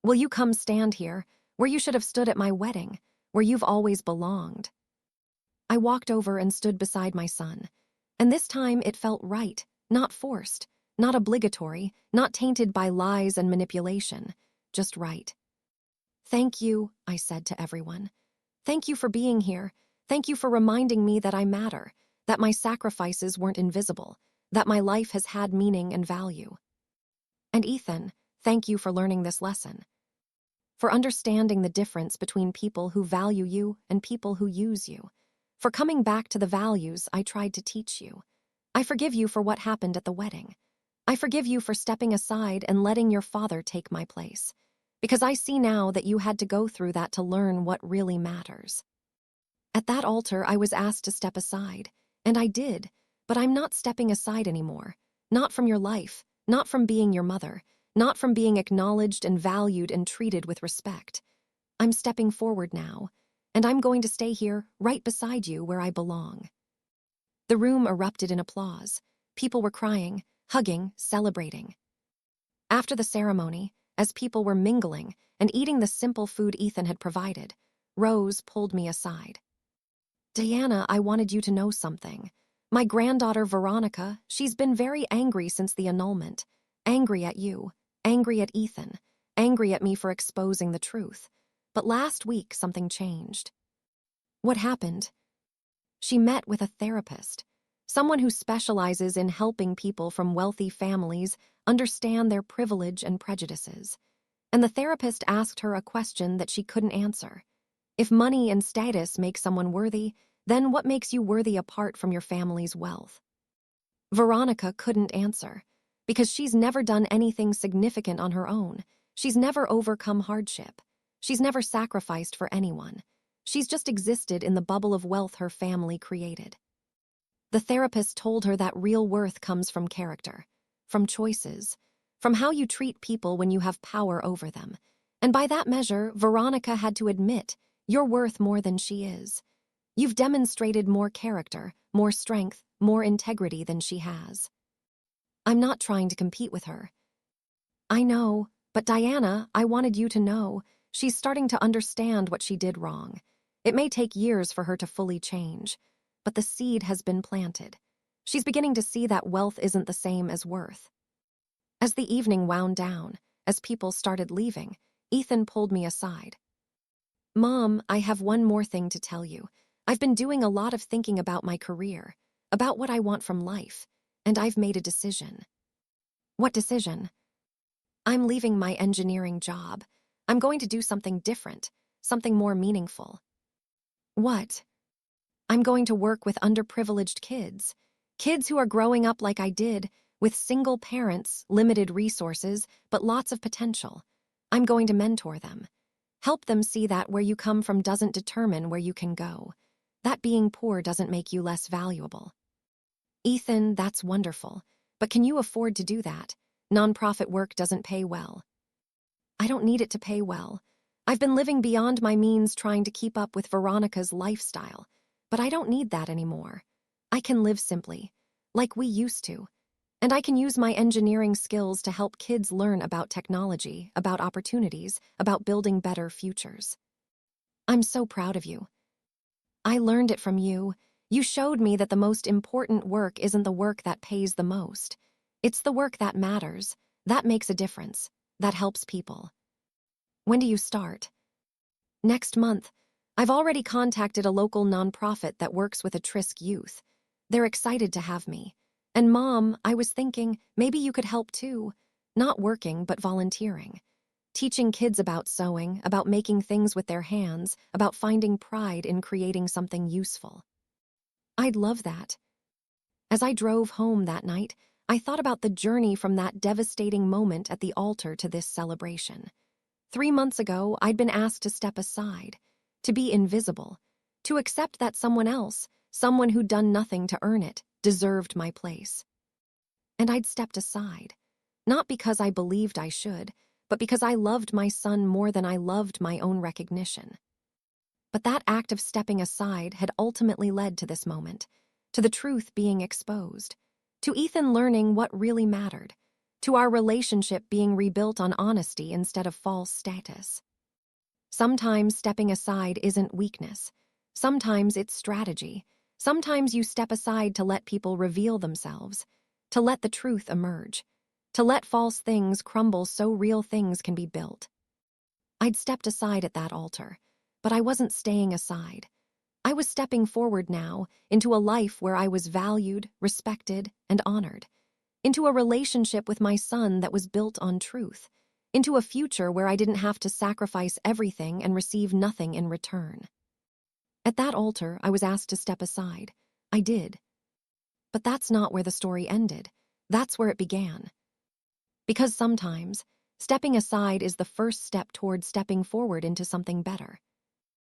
Will you come stand here, where you should have stood at my wedding, where you've always belonged? I walked over and stood beside my son, and this time it felt right, not forced, not obligatory, not tainted by lies and manipulation, just right. Thank you, I said to everyone. Thank you for being here. Thank you for reminding me that I matter, that my sacrifices weren't invisible, that my life has had meaning and value. And Ethan, thank you for learning this lesson, for understanding the difference between people who value you and people who use you, for coming back to the values I tried to teach you. I forgive you for what happened at the wedding. I forgive you for stepping aside and letting your father take my place, because I see now that you had to go through that to learn what really matters. At that altar, I was asked to step aside, and I did, but I'm not stepping aside anymore, not from your life, not from being your mother, not from being acknowledged and valued and treated with respect. I'm stepping forward now, and I'm going to stay here, right beside you, where I belong. The room erupted in applause. People were crying, hugging, celebrating. After the ceremony, as people were mingling and eating the simple food Ethan had provided, Rose pulled me aside. Diana, I wanted you to know something. My granddaughter Veronica, she's been very angry since the annulment. Angry at you, angry at Ethan, angry at me for exposing the truth. But last week, something changed. What happened? She met with a therapist, someone who specializes in helping people from wealthy families understand their privilege and prejudices. And the therapist asked her a question that she couldn't answer. If money and status make someone worthy, then what makes you worthy apart from your family's wealth? Veronica couldn't answer, because she's never done anything significant on her own. She's never overcome hardship. She's never sacrificed for anyone. She's just existed in the bubble of wealth her family created. The therapist told her that real worth comes from character, from choices, from how you treat people when you have power over them. And by that measure, Veronica had to admit you're worth more than she is. You've demonstrated more character, more strength, more integrity than she has. I'm not trying to compete with her. I know, but Diana, I wanted you to know, she's starting to understand what she did wrong. It may take years for her to fully change, but the seed has been planted. She's beginning to see that wealth isn't the same as worth. As the evening wound down, as people started leaving, Ethan pulled me aside. Mom, I have one more thing to tell you. I've been doing a lot of thinking about my career, about what I want from life, and I've made a decision. What decision? I'm leaving my engineering job. I'm going to do something different, something more meaningful. What? I'm going to work with underprivileged kids. Kids who are growing up like I did, with single parents, limited resources, but lots of potential. I'm going to mentor them. Help them see that where you come from doesn't determine where you can go. That being poor doesn't make you less valuable. Ethan, that's wonderful. But can you afford to do that? Nonprofit work doesn't pay well. I don't need it to pay well. I've been living beyond my means trying to keep up with Veronica's lifestyle, but I don't need that anymore. I can live simply, like we used to. And I can use my engineering skills to help kids learn about technology, about opportunities, about building better futures. I'm so proud of you. I learned it from you. You showed me that the most important work isn't the work that pays the most. It's the work that matters, that makes a difference, that helps people. When do you start? Next month. I've already contacted a local nonprofit that works with at-risk youth. They're excited to have me. And Mom, I was thinking, maybe you could help too. Not working, but volunteering. Teaching kids about sewing, about making things with their hands, about finding pride in creating something useful. I'd love that. As I drove home that night, I thought about the journey from that devastating moment at the altar to this celebration. 3 months ago, I'd been asked to step aside, to be invisible, to accept that someone else, someone who'd done nothing to earn it, deserved my place. And I'd stepped aside, not because I believed I should, but because I loved my son more than I loved my own recognition. But that act of stepping aside had ultimately led to this moment, to the truth being exposed, to Ethan learning what really mattered, to our relationship being rebuilt on honesty instead of false status. Sometimes stepping aside isn't weakness. Sometimes it's strategy. Sometimes you step aside to let people reveal themselves, to let the truth emerge, to let false things crumble so real things can be built. I'd stepped aside at that altar, but I wasn't staying aside. I was stepping forward now into a life where I was valued, respected, and honored, into a relationship with my son that was built on truth, into a future where I didn't have to sacrifice everything and receive nothing in return. At that altar, I was asked to step aside. I did. But that's not where the story ended. That's where it began. Because sometimes, stepping aside is the first step toward stepping forward into something better.